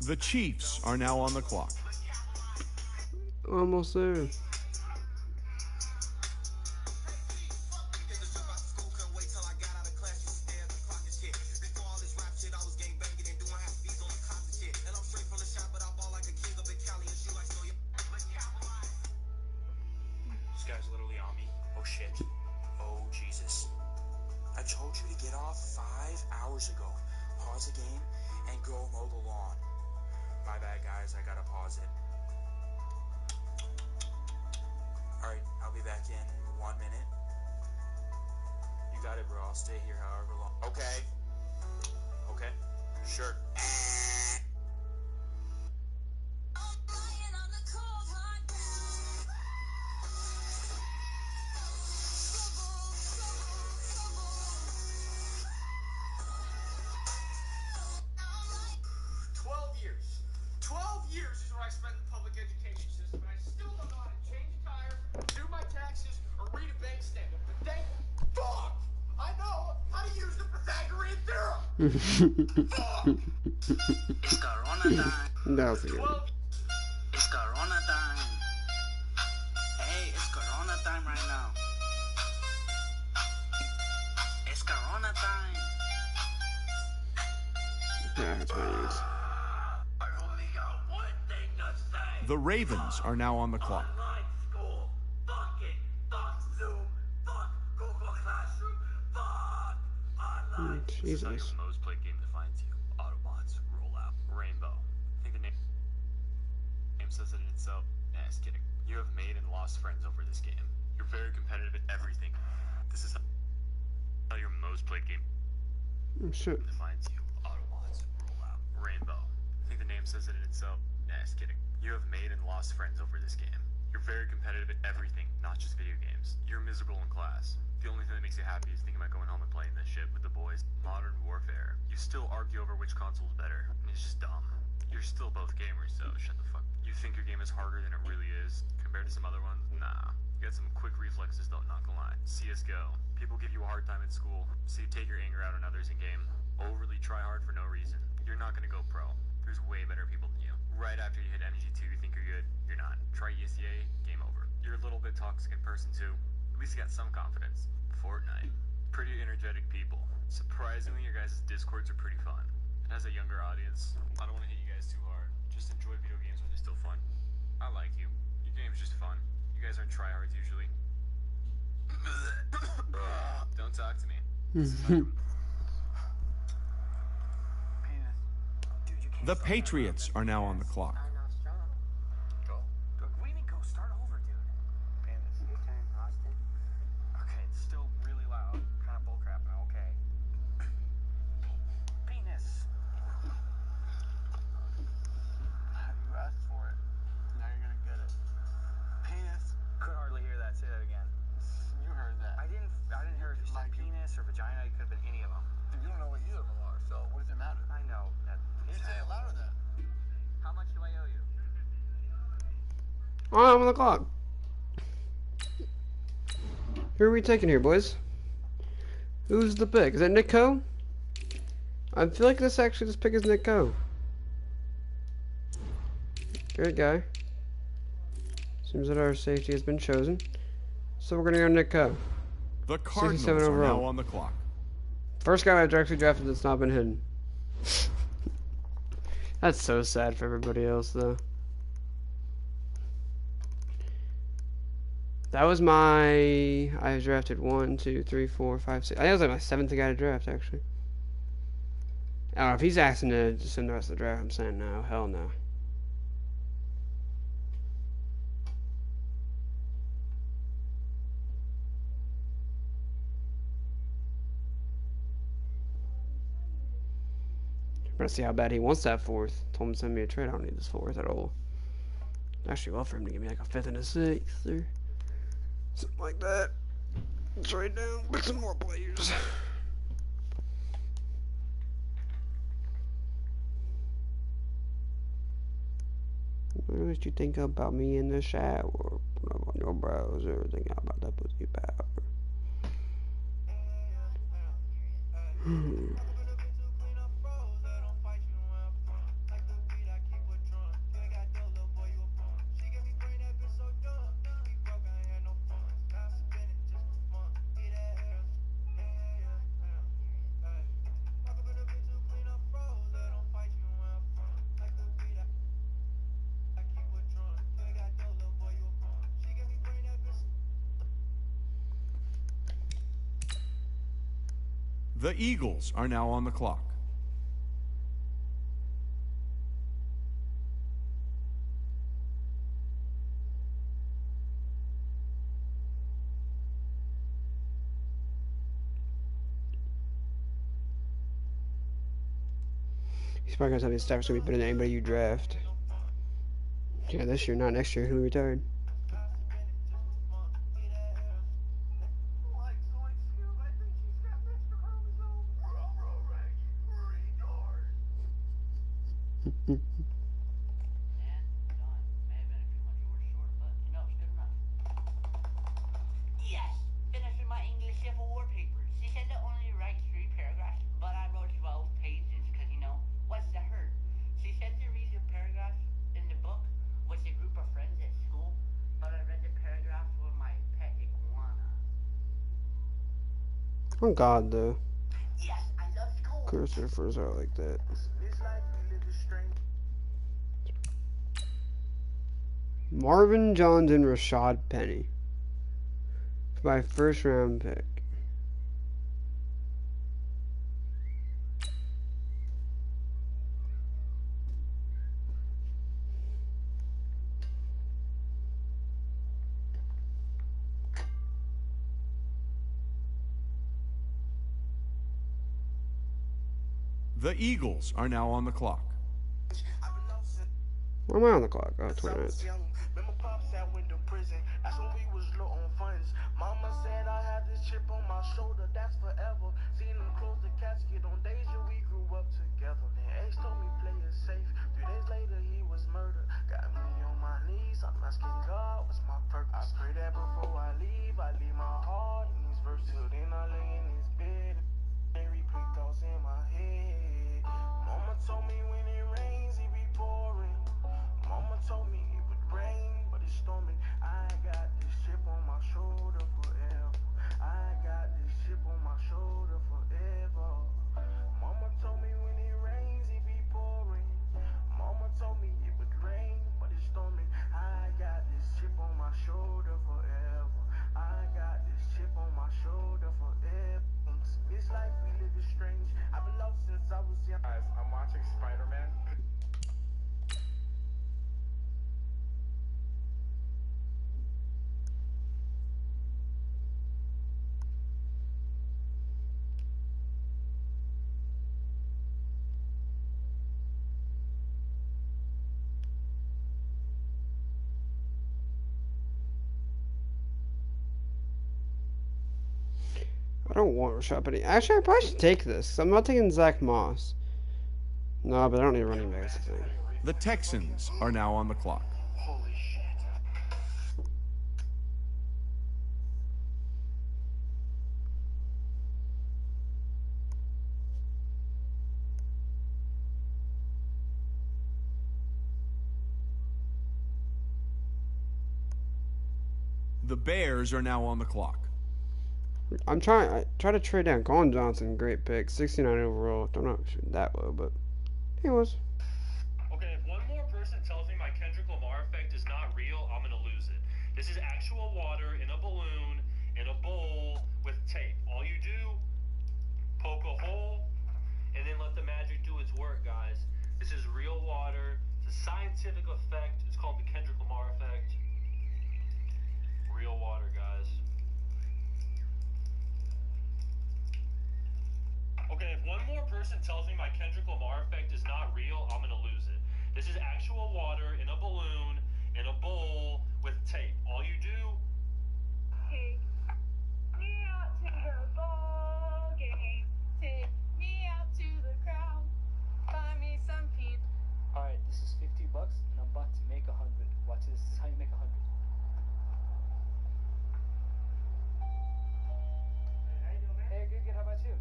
The Chiefs are now on the clock. Almost there. This guy's literally on me. Oh shit. Oh Jesus. I told you to get off 5 hours ago. Pause the game and go mow the lawn. My bad, guys. I gotta pause it. Alright, I'll be back in 1 minute. You got it, bro. I'll stay here however long. Okay. Okay. Sure. 12 years is what I spent in the public education system, and I still don't know how to change a tire, do my taxes, or read a bank statement. But thank fuck, I know how to use the Pythagorean theorem. Fuck. It's Corona time. That was good. It's Corona time. Hey, it's Corona time right now. It's Corona time. Yeah, that's what it is. The Ravens are now on the clock. Online school. Fuck it. Fuck Zoom. Fuck Google Classroom. Fuck online. Jesus. Your most played game defines you. Autobots, rollout, rainbow. I think the name says it in itself. Nah, just kidding. You have made and lost friends over this game. You're very competitive at everything. This is how your most played game Shit. defines you. Autobots, rollout, rainbow. I think the name says it in itself. Nah, just kidding. You have made and lost friends over this game. You're very competitive at everything, not just video games. You're miserable in class. The only thing that makes you happy is thinking about going home and playing this shit with the boys. Modern Warfare. You still argue over which console's better, and it's just dumb. You're still both gamers, so shut the fuck. You think your game is harder than it really is, compared to some other ones? Nah. You got some quick reflexes though, not gonna lie. CSGO. People give you a hard time at school, so you take your anger out on others in game. Overly try hard for no reason. You're not gonna go pro. There's way better people than you. Right after you hit MG2, you think you're good. You're not. Try ESEA, game over. You're a little bit toxic in person too. At least you got some confidence. Fortnite. Pretty energetic people. Surprisingly, your guys' discords are pretty fun. And as a younger audience, I don't want to hit you guys too hard. Just enjoy video games when they're still fun. I like you. Your game's just fun. You guys aren't tryhards usually. Don't talk to me. The Patriots are now on the clock. Go. What do you mean go? Start over, dude. Penis. Your turn, Austin. Okay, it's still really loud. Kind of bullcrap now, okay. Penis. You asked for it. Now you're gonna get it. Penis. Could hardly hear that. Say that again. You heard that. I didn't hear if you said penis or vagina. It could have been any of them. You don't know what either of them are, so what does it matter? I know. You say it louder then. How much do I owe you? I'm on the clock. Who are we taking here, boys? Who's the pick? Is that Nick Coe? I feel like this pick is Nick Coe. Great guy. Seems that our safety has been chosen. So we're gonna go Nick Coe. The 67 Cardinals are overall. now on the clock. First guy I've actually drafted that's not been hidden. That's so sad for everybody else, though. That was I drafted 1, 2, 3, 4, 5, 6. I think that was like my 7th guy to draft, actually. I don't know, if he's asking to send the rest of the draft, I'm saying no. Hell no. We're gonna see how bad he wants that 4th. Told him to send me a trade. I don't need this 4th at all. Actually, well for him to give me like a 5th and a 6th or something like that. Trade down, pick some more players. What did you think about me in the shower? Put up on your browser, think about that pussy power. The Eagles are now on the clock. He's probably gonna tell me his staff's gonna be better than anybody you draft. Yeah, this year, not next year. He'll be retired. Yes, finishing my English Civil War papers. She said to only write 3 paragraphs, but I wrote 12 pages because, what's the hurt? She said to read the paragraphs in the book with a group of friends at school, but I read the paragraphs with my pet iguana. Oh God, the Yes, I love school. cursor furs out like that. Marvin Jones and Rashad Penny. My first round pick. The Eagles are now on the clock. Why am I on the clock? Oh, 20 minutes. Remember Pops that went to prison. That's when we was low on funds. Mama said I had this chip on my shoulder. That's forever. Seen him close the casket on days that we grew up together. Then Ace told me play it safe. 3 days later he was murdered. Got me on my knees. I'm asking God what's my purpose. I pray that before I leave my heart in these verses. Till then I lay in this bed and replay thoughts in my head. Mama told me when it rains it be pouring. Mama told me it would rain, but it's storming. I got this chip on my shoulder forever. I got this chip on my shoulder forever. Mama told me when it rains, it be pouring. Mama told me it would rain, but it's storming. I got this chip on my shoulder forever. I got this chip on my shoulder forever. This life we live is strange. I've been lost since I was young. Guys, I'm watching Spider-Man. I don't want Rashad Penny. Actually, I probably should take this. I'm not taking Zach Moss. No, but I don't need running backs. That's the thing. The Texans are now on the clock. Holy shit. The Bears are now on the clock. I try to trade down. Colin Johnson, great pick. 69 overall. Don't know if he was that low, but he was. Okay, if one more person tells me my Kendrick Lamar effect is not real, I'm gonna lose it. This is actual water in a balloon, in a bowl, with tape. All you do, poke a hole, and then let the magic do its work, guys. This is real water. It's a scientific effect. It's called the Kendrick Lamar effect. Real water, guys. Okay, if one more person tells me my Kendrick Lamar effect is not real, I'm gonna lose it. This is actual water in a balloon, in a bowl, with tape. All you do... Take me out to the ball game. Take me out to the crowd. Buy me some pizza. Alright, this is $50 and I'm about to make 100. Watch this. This is how you make 100. Hey, good. How about you?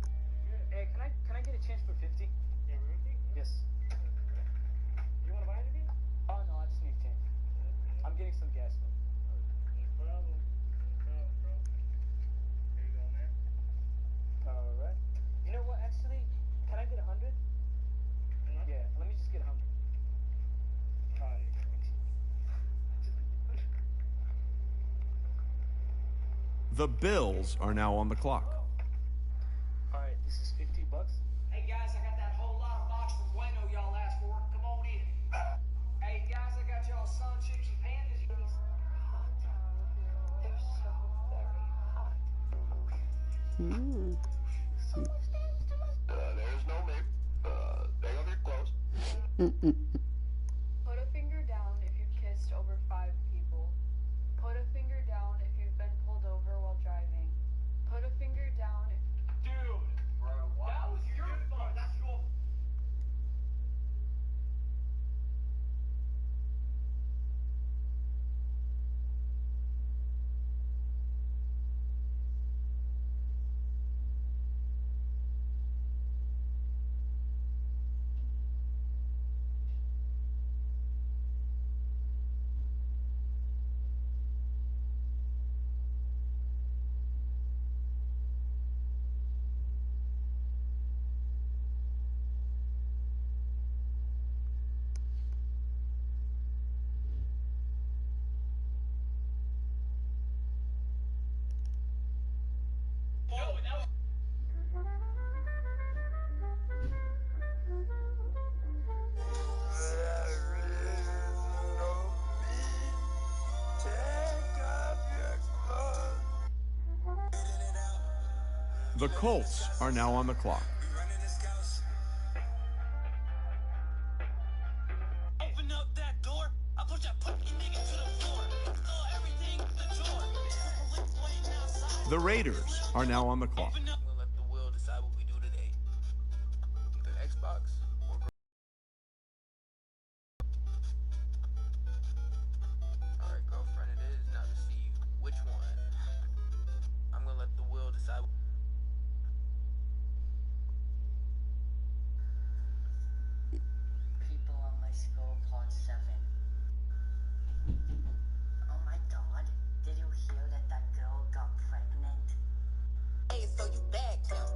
Hey, can I get a change for 50? Yeah, 50? Yes. You want to buy anything? Oh no, I just need change. I'm getting some gas, man. No problem. No problem, bro. Here you go, man. Alright. You know what, actually, can I get 100? Yeah, let me just get 100. Oh, here you go. The Bills are now on the clock. Alright, this is There's no maybe. They gonna be close. Put a finger down if you've kissed over 5 people. Put a finger down if you've been pulled over while driving. Put a finger down if... Dude, Bro, that was your fault. That's your fault. The Colts are now on the clock. Open up that door. I put that puppy nigga to the floor. Throw everything in the drawer. Waiting outside. The Raiders are now on the clock. I'm gonna let the will decide what we do today. Either Xbox or alright, girlfriend it is. Now to see which one. I'm gonna let the will decide. People on my school pod 7. Oh my god, did you hear that that girl got pregnant? Hey, so you back now.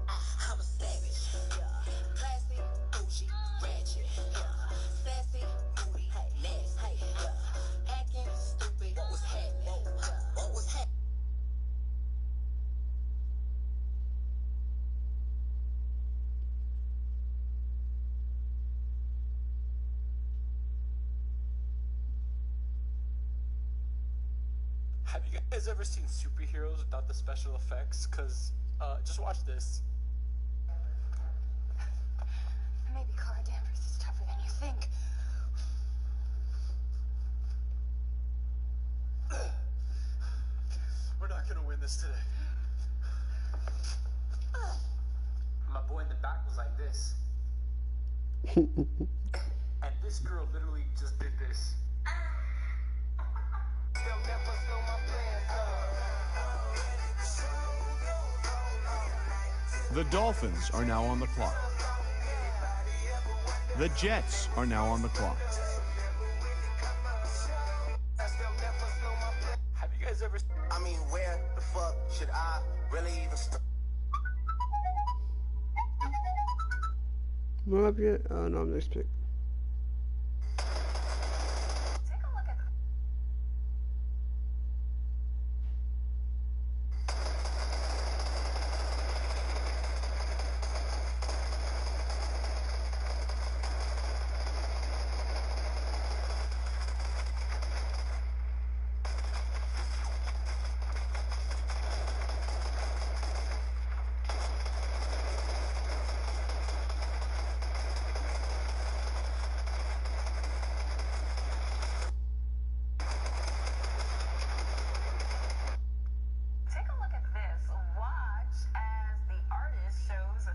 I'm a savage. Yeah. Classy, bougie, ratchet. Yeah. Sassy, moody, nasty. Yeah. Acting stupid. What was happening? What was happening? Have you guys ever seen superheroes without the special effects? Cause, just watch this. Maybe Cara Danvers is tougher than you think. We're not gonna win this today. My boy in the back was like this. And this girl literally just did this. The Dolphins are now on the clock. The Jets are now on the clock. Have you guys ever? I mean, where the fuck should I really even start? What up yet? Oh no, I'm next pick. Take a look at this. Watch as the artist shows a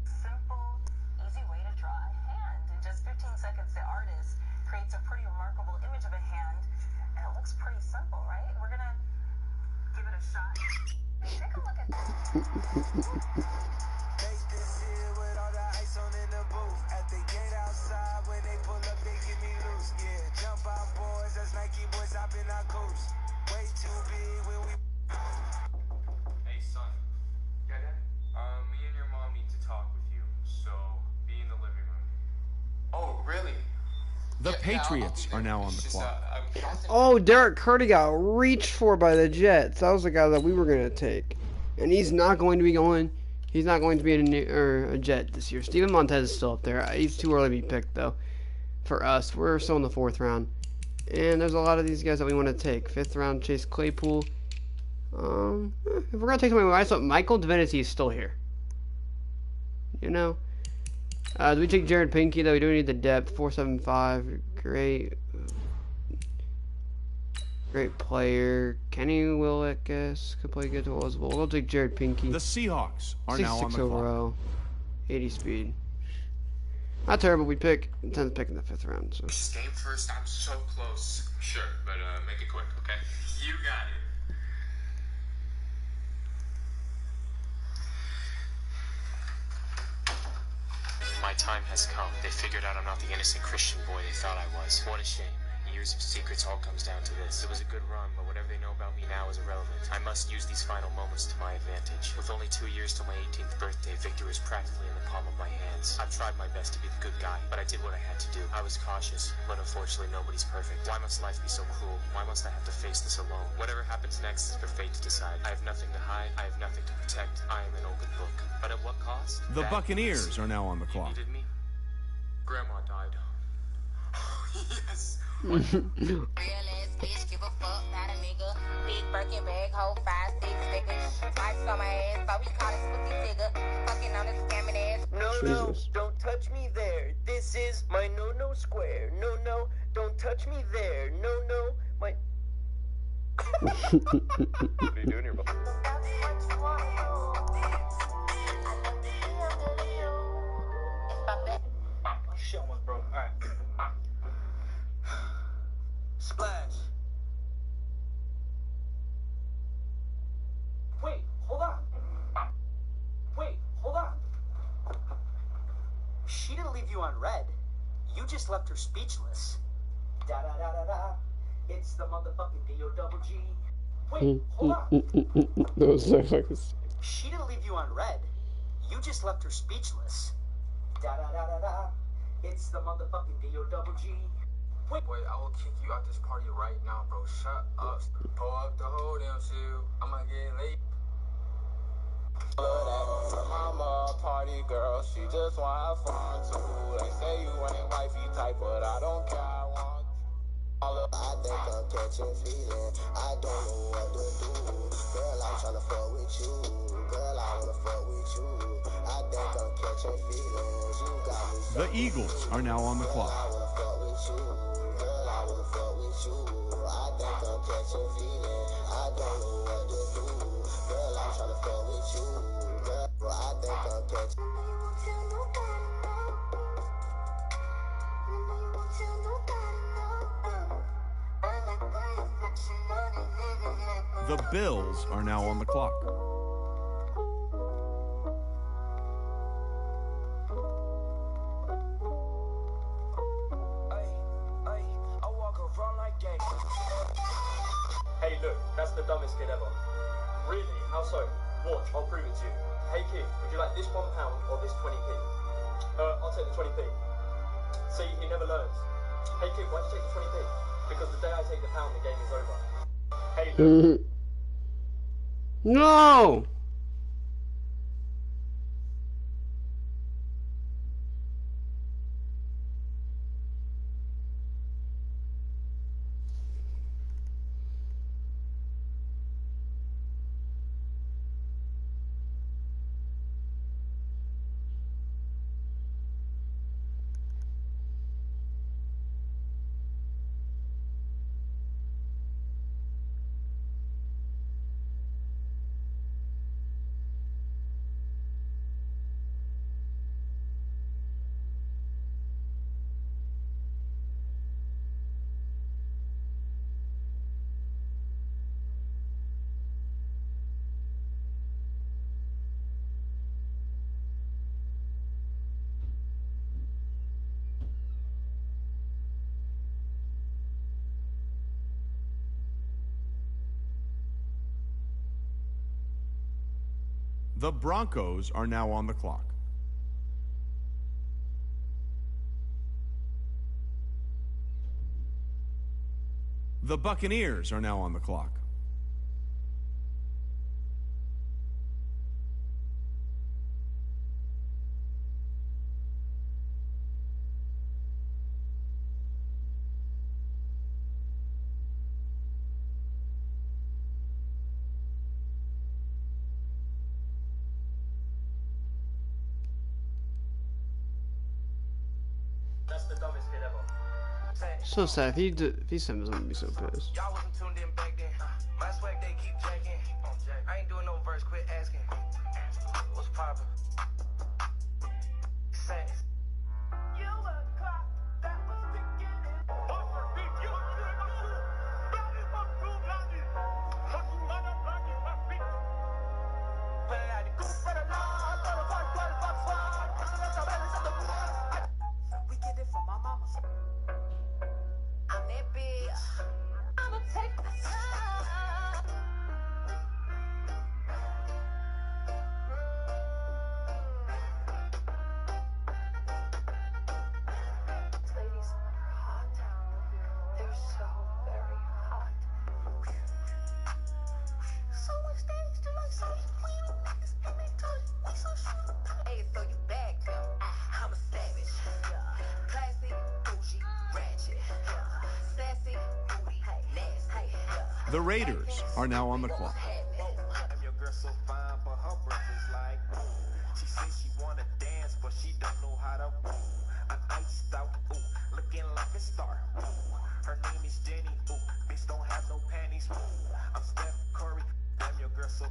simple, easy way to draw a hand. In just 15 seconds, the artist creates a pretty remarkable image of a hand, and it looks pretty simple, right? We're gonna give it a shot. Take a look at this. Make this shit with all the ice on in the booth. At the gate outside, when they pull up, they give me loose. Yeah, jump out, boys. That's Nike boys hopping our coast. Way too big when we. Hey, son. Yeah, Dad? Me and your mom need to talk with you, so be in the living room. Oh, really? The Patriots are now on the clock. Oh, Derek Curdy got reached for by the Jets. That was the guy that we were gonna take, and he's not going to be going. He's not going to be a Jet this year. Steven Montez is still up there. He's too early to be picked though. For us, we're still in the 4th round, and there's a lot of these guys that we want to take. 5th round, Chase Claypool. If we're gonna take somebody, I thought Michael Divinity is still here. You know. Do we take Jared Pinky though? We do need the depth. 475. Great. Great player. Kenny will, I guess, could play good as well. We'll take Jared Pinky. The Seahawks are now on 66 the clock. overall. 80 speed. Not terrible. We pick 10th pick in the 5th round. So. Game first, I'm so close. Sure, but make it quick, okay? You got it. My time has come. They figured out I'm not the innocent Christian boy they thought I was. What a shame. Years of secrets all comes down to this. It was a good run, but whatever they know about me now is irrelevant. I must use these final moments to my advantage. With only 2 years till my 18th birthday, victory is practically in the palm of my hands. I've tried my best to be the good guy, but I did what I had to do. I was cautious, but unfortunately nobody's perfect. Why must life be so cruel? Why must I have to face this alone? Whatever happens next is for fate to decide. I have nothing to hide. I have nothing to protect. I am an open book. But at what cost? The Buccaneers are now on the clock. You needed me? Grandma died. Yes. Real ass bitch, give a fuck, not a nigga. Big Birkin bag, hold 5, 6 figures. Ice on my ass, so we call it spooky figure. Fucking on this scamming ass. No, don't touch me there. This is my no square. No, don't touch me there. No, my. What are you doing here, bro? Shit almost broke. Alright. Splash. Wait, hold on. She didn't leave you on red. You just left her speechless. Da da da da da. It's the motherfucking D-O-double-G. Wait, hold on. Those are like She didn't leave you on red. You just left her speechless. Da da da da da. It's the motherfucking D-O-double-G. Wait, I will kick you out this party right now, bro. Shut up. Pull up the whole damn shoe. I'ma get late. Mama, party girl, she just wanna have fun too. They say you ain't wifey type, but I don't care. I want I think I'm catching feeling. I don't know what to do. Girl, I'm tryna fuck with you. Girl, I wanna fuck with you. I think I'm catching feelings. You got me. The Eagles are now on the clock. I wanna fuck with you. Girl, I wanna fuck with you. I think I'm catching feelings. I don't know what to do. Girl, I'm tryna fuck with you. Girl, I think I'm catching. The Bills are now on the clock. I walk around like gang. Hey, look, that's the dumbest kid ever. Really? How so? Watch, I'll prove it to you. Hey kid, would you like this £1 or this 20p? I'll take the 20p. See, he never learns. Hey kid, why'd you take the 20p? Because the day I take the pound, the game is over. Hey, look. No! The Broncos are now on the clock. The Buccaneers are now on the clock. kid ever. So sad. If he sent us, I'm gonna be so pissed. Y'all wasn't tuned in back then. My swag they keep jacking. I ain't doing no verse, quit asking. What's poppin'? Say. You a clock that was ticking. We get it from my mama. I'm that bitch. I'ma take the time. Ladies are hot. They're so very hot. So much things to like so we don't niggas in me touch. We so short. Hey, throw you back. I'm a savage. Classy, bougie, ratchet. Sassy, booty, nasty. The Raiders are now on the clock. I'm your girl so fine, but her breath is like she says she wanna dance, but she don't know how to I'm iced out, looking like a star. Her name is Jenny, bitch don't have no panties. I'm Steph Curry, I'm your girl so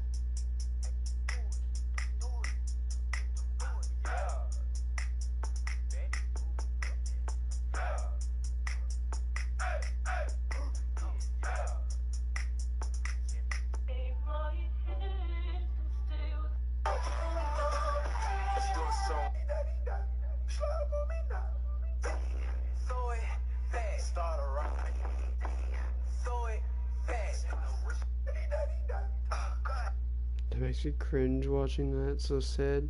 That makes me cringe watching that. It's so sad.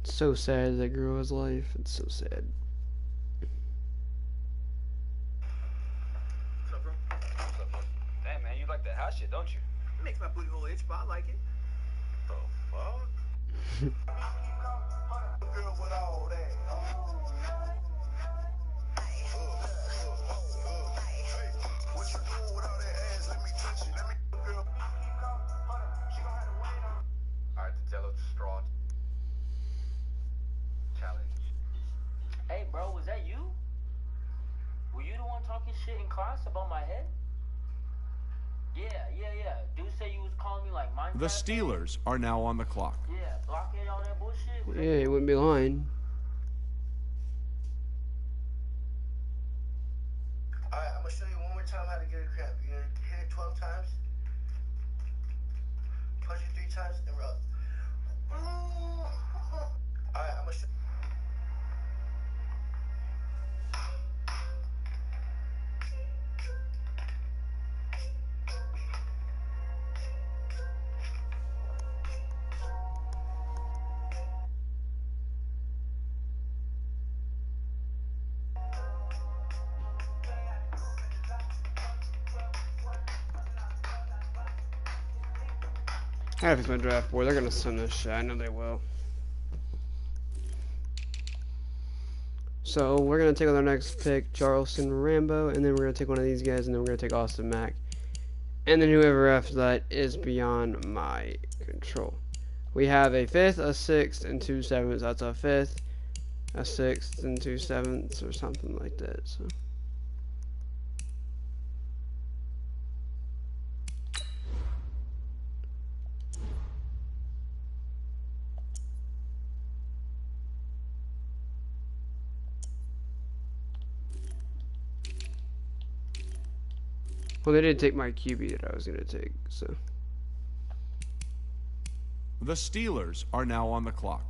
It's so sad that girl has life. It's so sad. Damn man, you like that hot shit, don't you? It makes my booty hole itch, but I like it. The fuck? Girl with all that. What you doing with all that ass? Let me touch it. Let me girl. Alright, the Jello straw challenge. Hey, bro, was that you? Were you the one talking shit in class about my head? Yeah. Dude said you was calling me like Minecraft. The Steelers are now on the clock. Yeah, blockade, all that bullshit. Was Yeah, he wouldn't be lying. Alright, I'm gonna show you one more time how to get a crab. You're gonna hit it 12 times, punch it 3 times, and rub. Alright, I'm gonna show I have my draft board. They're gonna send this shit. I know they will. So we're gonna take on our next pick, Charleston Rambo, and then we're gonna take one of these guys, and then we're gonna take Austin Mack, and then whoever after that is beyond my control. We have a 5th, a 6th, and 2 7ths. That's a 5th, a 6th, and 2 7ths, or something like that. So. Well, they didn't take my QB that I was gonna take, so. The Steelers are now on the clock.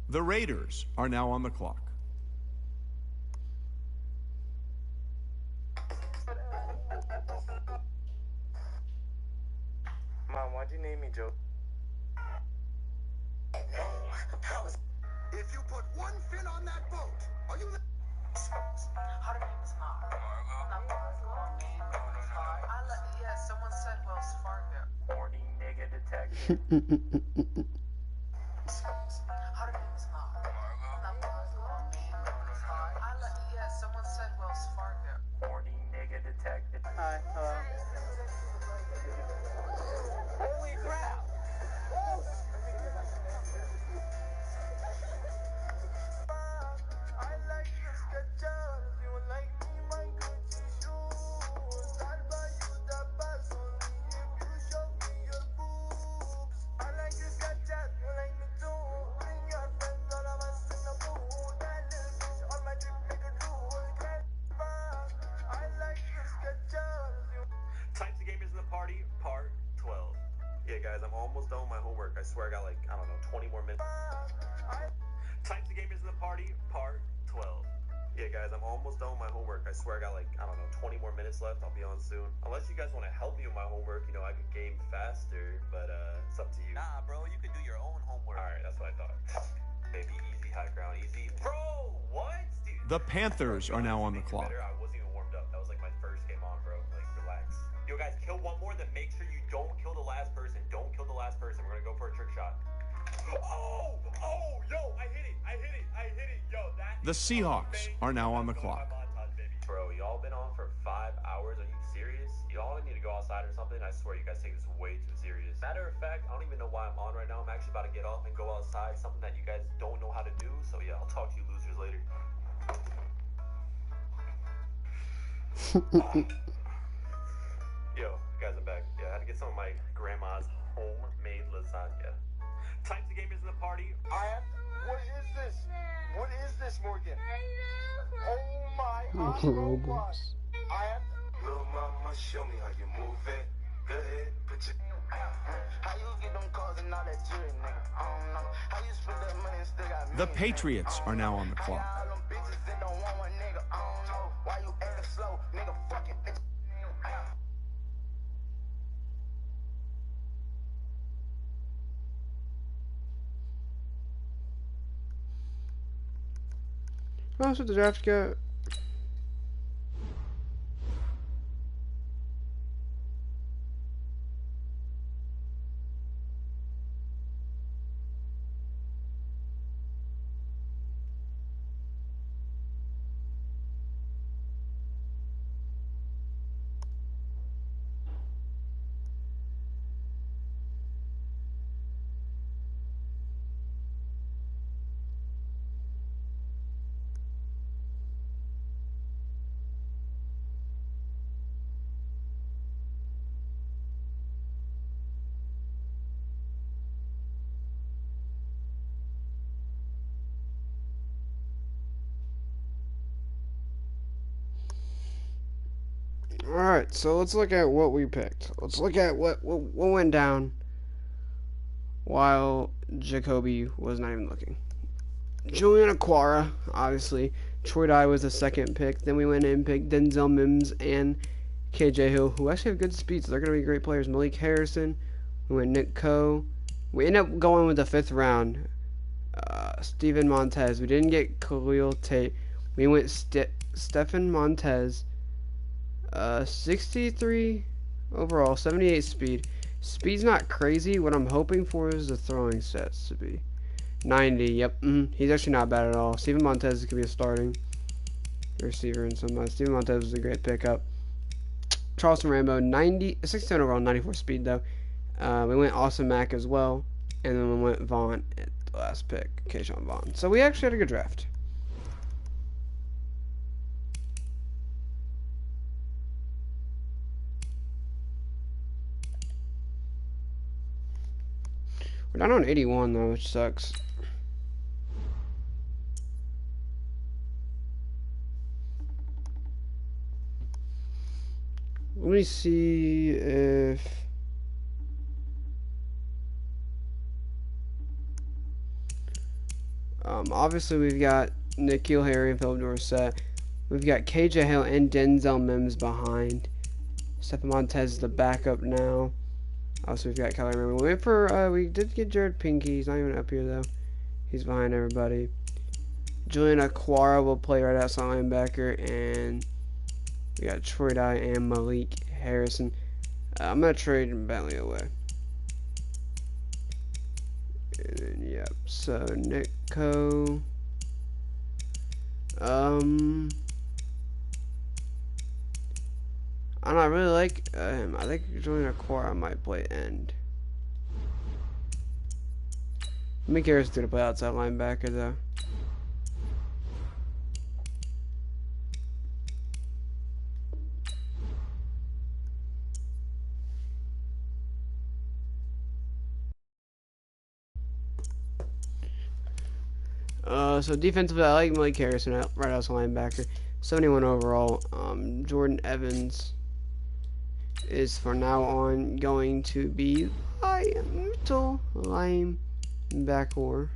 The Raiders are now on the clock. Mom, why'd you name me Joe? If you put one fin on that boat, are you Her name is Margo. Yeah, someone said Wells Fargo. Horny nigga detective. Her name is Margo. Yeah, someone said Wells Fargo. Horny nigga detective. Hi, hello. Holy crap! Types of gamers in the party, part 12. Yeah, guys, I'm almost done with my homework. I swear I got like, I don't know, 20 more minutes. Types of gamers in the party, part 12. Yeah, guys, I'm almost done with my homework. I swear I got like, I don't know, 20 more minutes left. I'll be on soon. Unless you guys want to help me with my homework, you know, I could game faster, but it's up to you. Nah, bro, you can do your own homework. Alright, that's what I thought. Baby, easy, high ground, easy. Bro, what? Dude. The Panthers are now on the clock. I wasn't even warmed up. That was like my first game on, bro. Like, relax. Yo, guys, kill one more, then make sure you don't kill the last person. Don't kill the last person. We're gonna go for a trick shot. Oh! Oh! Yo, I hit it! I hit it! I hit it! Yo, that. The Seahawks are now on the clock. Bro, y'all been on for 5 hours. Are you serious? Y'all need to go outside or something. I swear you guys take this way too serious. Matter of fact, I don't even know why I'm on right now. I'm actually about to get off and go outside. Something that you guys don't know how to do. So yeah, I'll talk to you losers later. Yo, guys, I'm back. Yeah, I had to get some of my grandma's homemade lasagna. Types of gamers in the party. What is this? What is this, Morgan? Oh my Roblox. Little mama, show me how you move it. Go ahead, put your. How you get them calls and all that jewelry, nigga? I don't know. How you spend that money and still got me? The Patriots are now on the clock. All them bitches that don't want one, nigga. I don't know. Why you acting slow, nigga? Fuck it, bitch. Oh, so the draft got. Alright, so let's look at what we picked. Let's look at what went down while Jacoby was not even looking. Julian Aquara, obviously. Troy Dye was the second pick. Then we went in and picked Denzel Mims and KJ Hill, who actually have good speed, so they're going to be great players. Malik Harrison. We went Nick Coe. We ended up going with the 5th round. Steven Montez. We didn't get Khalil Tate. We went Stephen Montez. 63 overall, 78 speed. Speed's not crazy. What I'm hoping for is the throwing stats to be 90. Yep, he's actually not bad at all. Steven Montez could be a starting receiver in some months. Steven Montez was a great pickup. Charleston Rambo, 69 overall, 94 speed though. We went Austin Mack as well, and then we went Vaughn at the last pick, Keyshawn Vaughn. So we actually had a good draft. We're down on 81 though, which sucks. Let me see if Obviously, we've got Nikhil Harry and Philip Dorsett. We've got KJ Hill and Denzel Mims behind. Stephen Montez is the backup now. Also, we've got Kyler Murray. We wait for, we did get Jared Pinky. He's not even up here, though. He's behind everybody. Julian Aquara will play right outside linebacker. And we got Troy Dye and Malik Harrison. I'm going to trade Bentley away. And then, yep. So, Nico. I don't know, I really like him. I think Julian Aquara might play end. Malik Harrison's going to play outside linebacker, though. So defensively, I like Malik Harrison right outside linebacker. 71 overall. Jordan Evans is for now on going to be middle linebacker.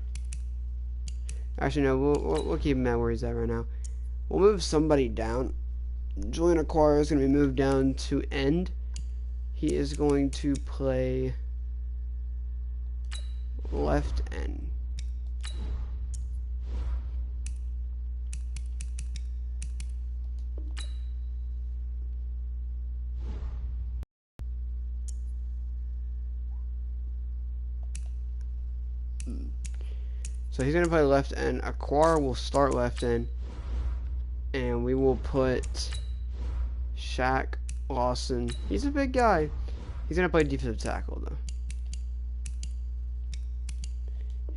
Actually, no, we'll keep him at where he's at right now. We'll move somebody down. Julian Aquara is going to be moved down to end. He is going to play left end. So he's going to play left end. Aquara will start left end. And we will put Shaq Lawson. He's a big guy. He's going to play defensive tackle, though.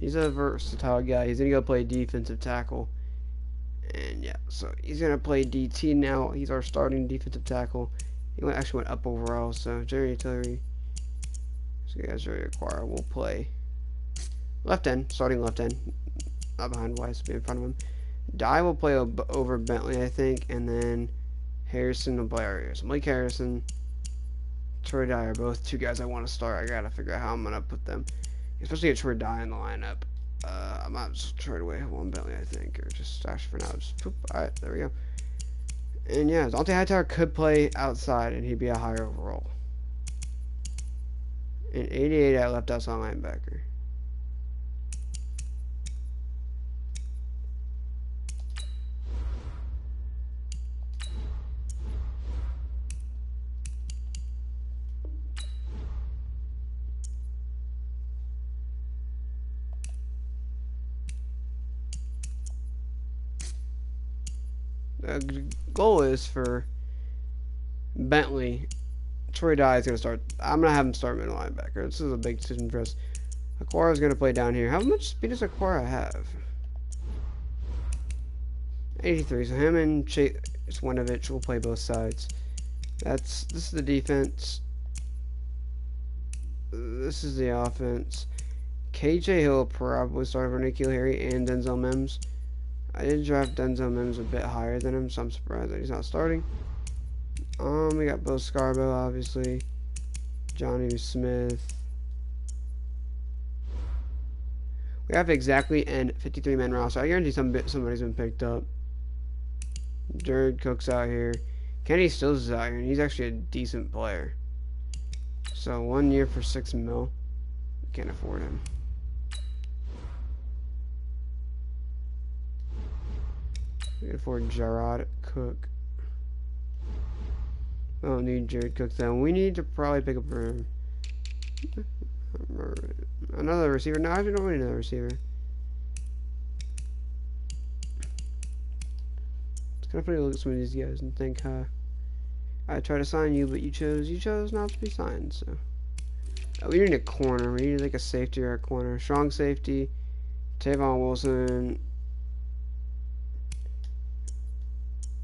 He's a versatile guy. He's going to go play defensive tackle. And yeah, so he's going to play DT now. He's our starting defensive tackle. He actually went up overall. So Jerry Tillery. So guys, Jerry Aquara will play left end, starting left end. Not behind Weiss, be in front of him. Dye will play over Bentley, I think, and then Harrison will play our ears. Malik Harrison, Troy Dye are both two guys I want to start. I gotta figure out how I'm gonna put them, especially get Troy Dye in the lineup. I might just trade away one Bentley, I think, or just actually for now. Just poop. All right, there we go. And yeah, Dante Hightower could play outside, and he'd be a higher overall. And 88 at left outside linebacker. The goal is for Bentley. Troy Dye is going to start. I'm going to have him start middle linebacker. This is a big decision for us. Aquara is going to play down here. How much speed does Aquara have? 83. So him and Chase Winovich will play both sides. This is the defense. This is the offense. KJ Hill will probably start over Nikhil Harry and Denzel Mims. I did draft Denzel Mims a bit higher than him, so I'm surprised that he's not starting. We got Bo Scarborough, obviously. Johnny Smith. We have exactly an 53-man roster. I guarantee somebody's been picked up. Jared Cook's out here. Kenny Stills is out here, and he's actually a decent player. So 1 year for $6 mil. Can't afford him. We can afford Jared Cook. We don't need Jared Cook though. We need to probably pick up another receiver. No, I don't need another receiver. It's kind of funny to look at some of these guys and think, I tried to sign you, but you chose not to be signed. So we need a corner. We need like a safety or a corner. Strong safety. Tavon Wilson.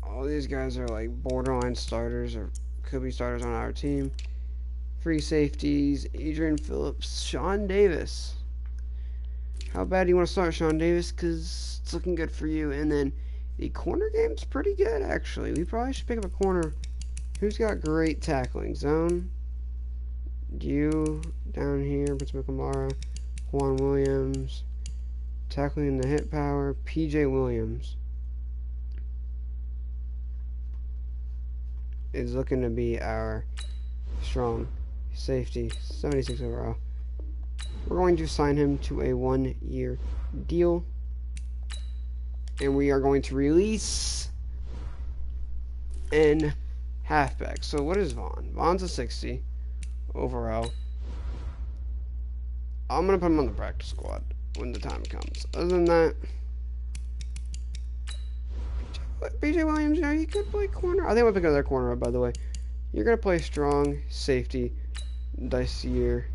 All these guys are like borderline starters or could be starters on our team. Free safeties, Adrian Phillips, Sean Davis. How bad do you want to start, Sean Davis? Because it's looking good for you. And then the corner game's pretty good, actually. We probably should pick up a corner. Who's got great tackling? Zone. You down here, Prince McLamara, Juan Williams. Tackling the hit power, P.J. Williams is looking to be our strong safety, 76 overall. We're going to sign him to a 1-year deal. And we are going to release in halfback. So what is Vaughn? Vaughn's a 60 overall. I'm going to put him on the practice squad when the time comes. Other than that, B.J. Williams, you know, he could play corner. I think we'll pick another corner up, by the way. You're going to play strong safety this year.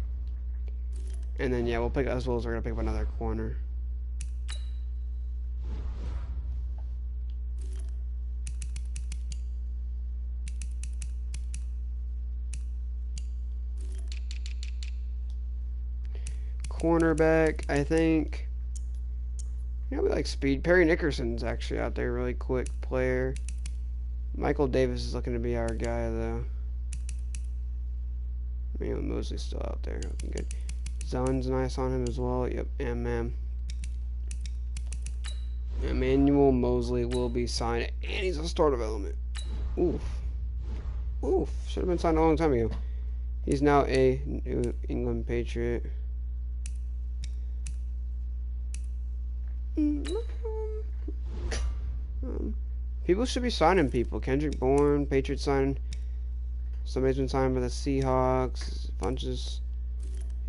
And then, yeah, we'll pick, as well as we're going to pick up another corner. Cornerback, I think. You know, we like speed. Perry Nickerson's actually out there, really quick player. Michael Davis is looking to be our guy, though. Mosley's still out there, looking good. Zone's nice on him as well. Yep, Emmanuel Mosley will be signed, and he's a star development. Oof. Should have been signed a long time ago. He's now a New England Patriot. People should be signing people. Kendrick Bourne, Patriots signing. Somebody's been signed by the Seahawks. Bunches.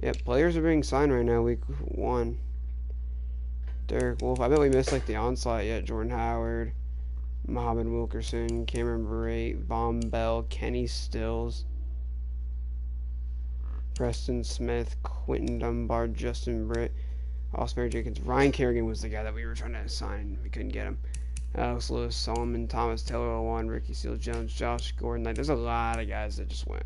Yep, players are being signed right now. Week 1. Derek Wolf. I bet we missed like the onslaught yet. Jordan Howard, Muhammad Wilkerson, Cameron Brait, Von Bell, Kenny Stills, Preston Smith, Quentin Dunbar, Justin Britt, Oscar Jenkins. Ryan Kerrigan was the guy that we were trying to sign. We couldn't get him. Alex Lewis, Solomon, Thomas Taylor, Owan, Ricky Seals Jones, Josh Gordon. Like, there's a lot of guys that just went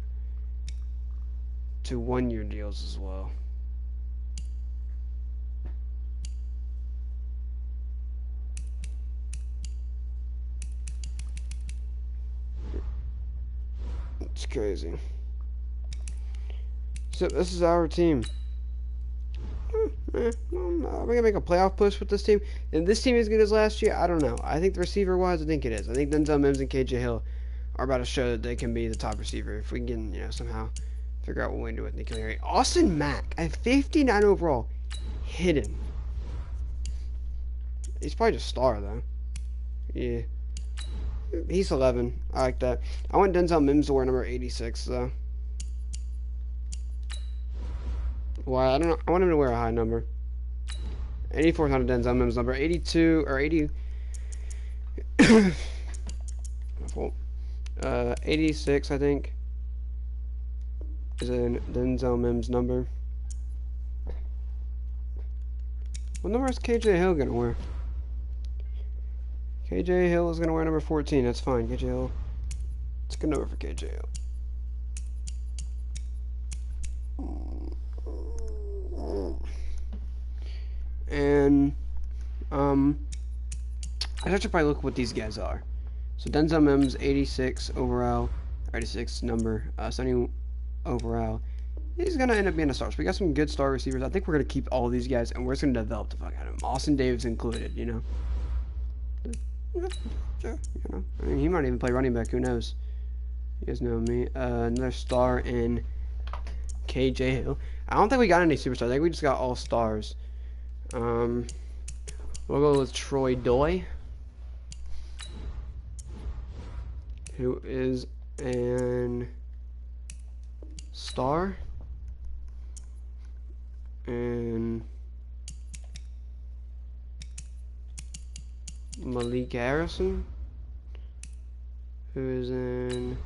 to 1-year deals as well. It's crazy. So this is our team. We're gonna make a playoff push with this team. And this team is good as last year. I don't know. I think the receiver wise, I think it is. I think Denzel Mims and KJ Hill are about to show that they can be the top receiver if we can, somehow figure out what we can do with Nikhil Harry. Austin Mack at 59 overall, hidden. He's probably just star though. Yeah, he's 11. I like that. I want Denzel Mims to wear number 86 though. Why? I don't know. I want him to wear a high number. 84 is not a Denzel Mims number. 82 or 80. My fault. 86, I think, is a Denzel Mims number. What number is KJ Hill gonna wear? KJ Hill is gonna wear number 14. That's fine. KJ Hill. It's a good number for KJ Hill. And I should probably look at what these guys are. So Denzel Mims, 86 overall, 86 number, 70 overall. He's gonna end up being a star. So we got some good star receivers. I think we're gonna keep all of these guys, and we're just gonna develop the fuck out of them. Austin Davis included, Sure, I mean, he might even play running back. Who knows? You guys know me. Another star in KJ Hill. I don't think we got any superstars. I think we just got all stars. We'll go with Troy Doy, who is an star, and Malik Harrison, who is in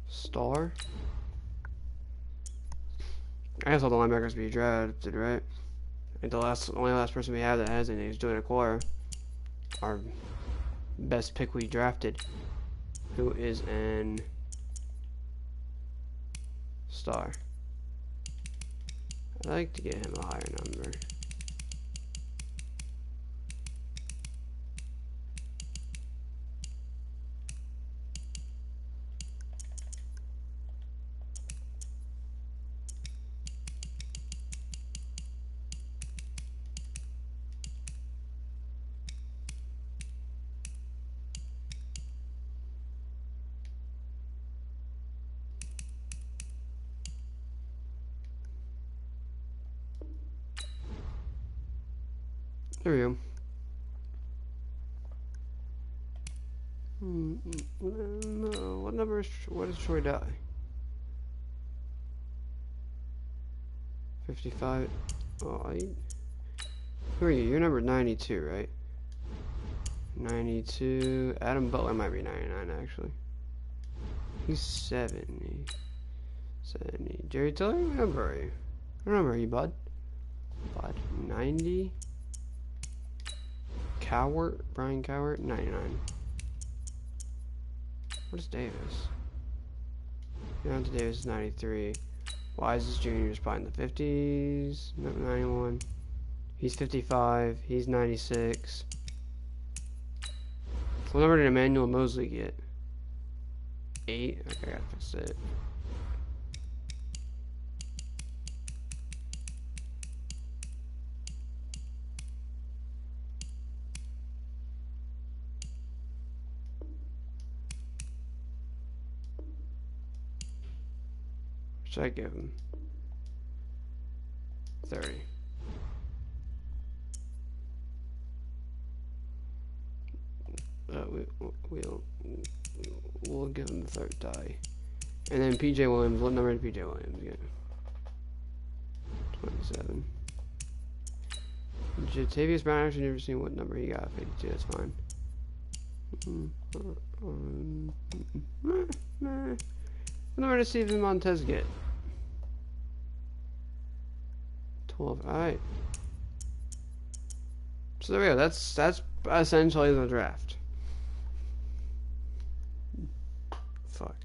star. I guess all the linebackers be drafted, right? I think the only last person we have that has any is Joey Aquara, our best pick we drafted, who is an star. I'd like to get him a higher number. There we go. No, what number is, what does Troy die? 55. Oh, who are you? You're number 92, right? 92. Adam Butler might be 99, actually. He's 70. 70. Jerry Tiller, what number are you? What number are you, bud? Bud. 90. Cowart, Brian Cowart, 99. Where's Davis? Deontay Davis is 93. Wise is Jr. is probably in the 50s. No, 91. He's 55. He's 96. What number did Emmanuel Mosley get? 8? Okay, I gotta fix it. What should I give him? 30. We'll give him the third tie. And then PJ Williams, what number did PJ Williams get? 27. Jatavius Brown, actually never seen what number he got. 52, that's fine. What number does Steven Montez get? 12, alright. So there we go, that's essentially the draft. Fuck.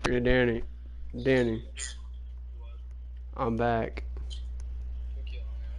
Hey, Danny. I'm back.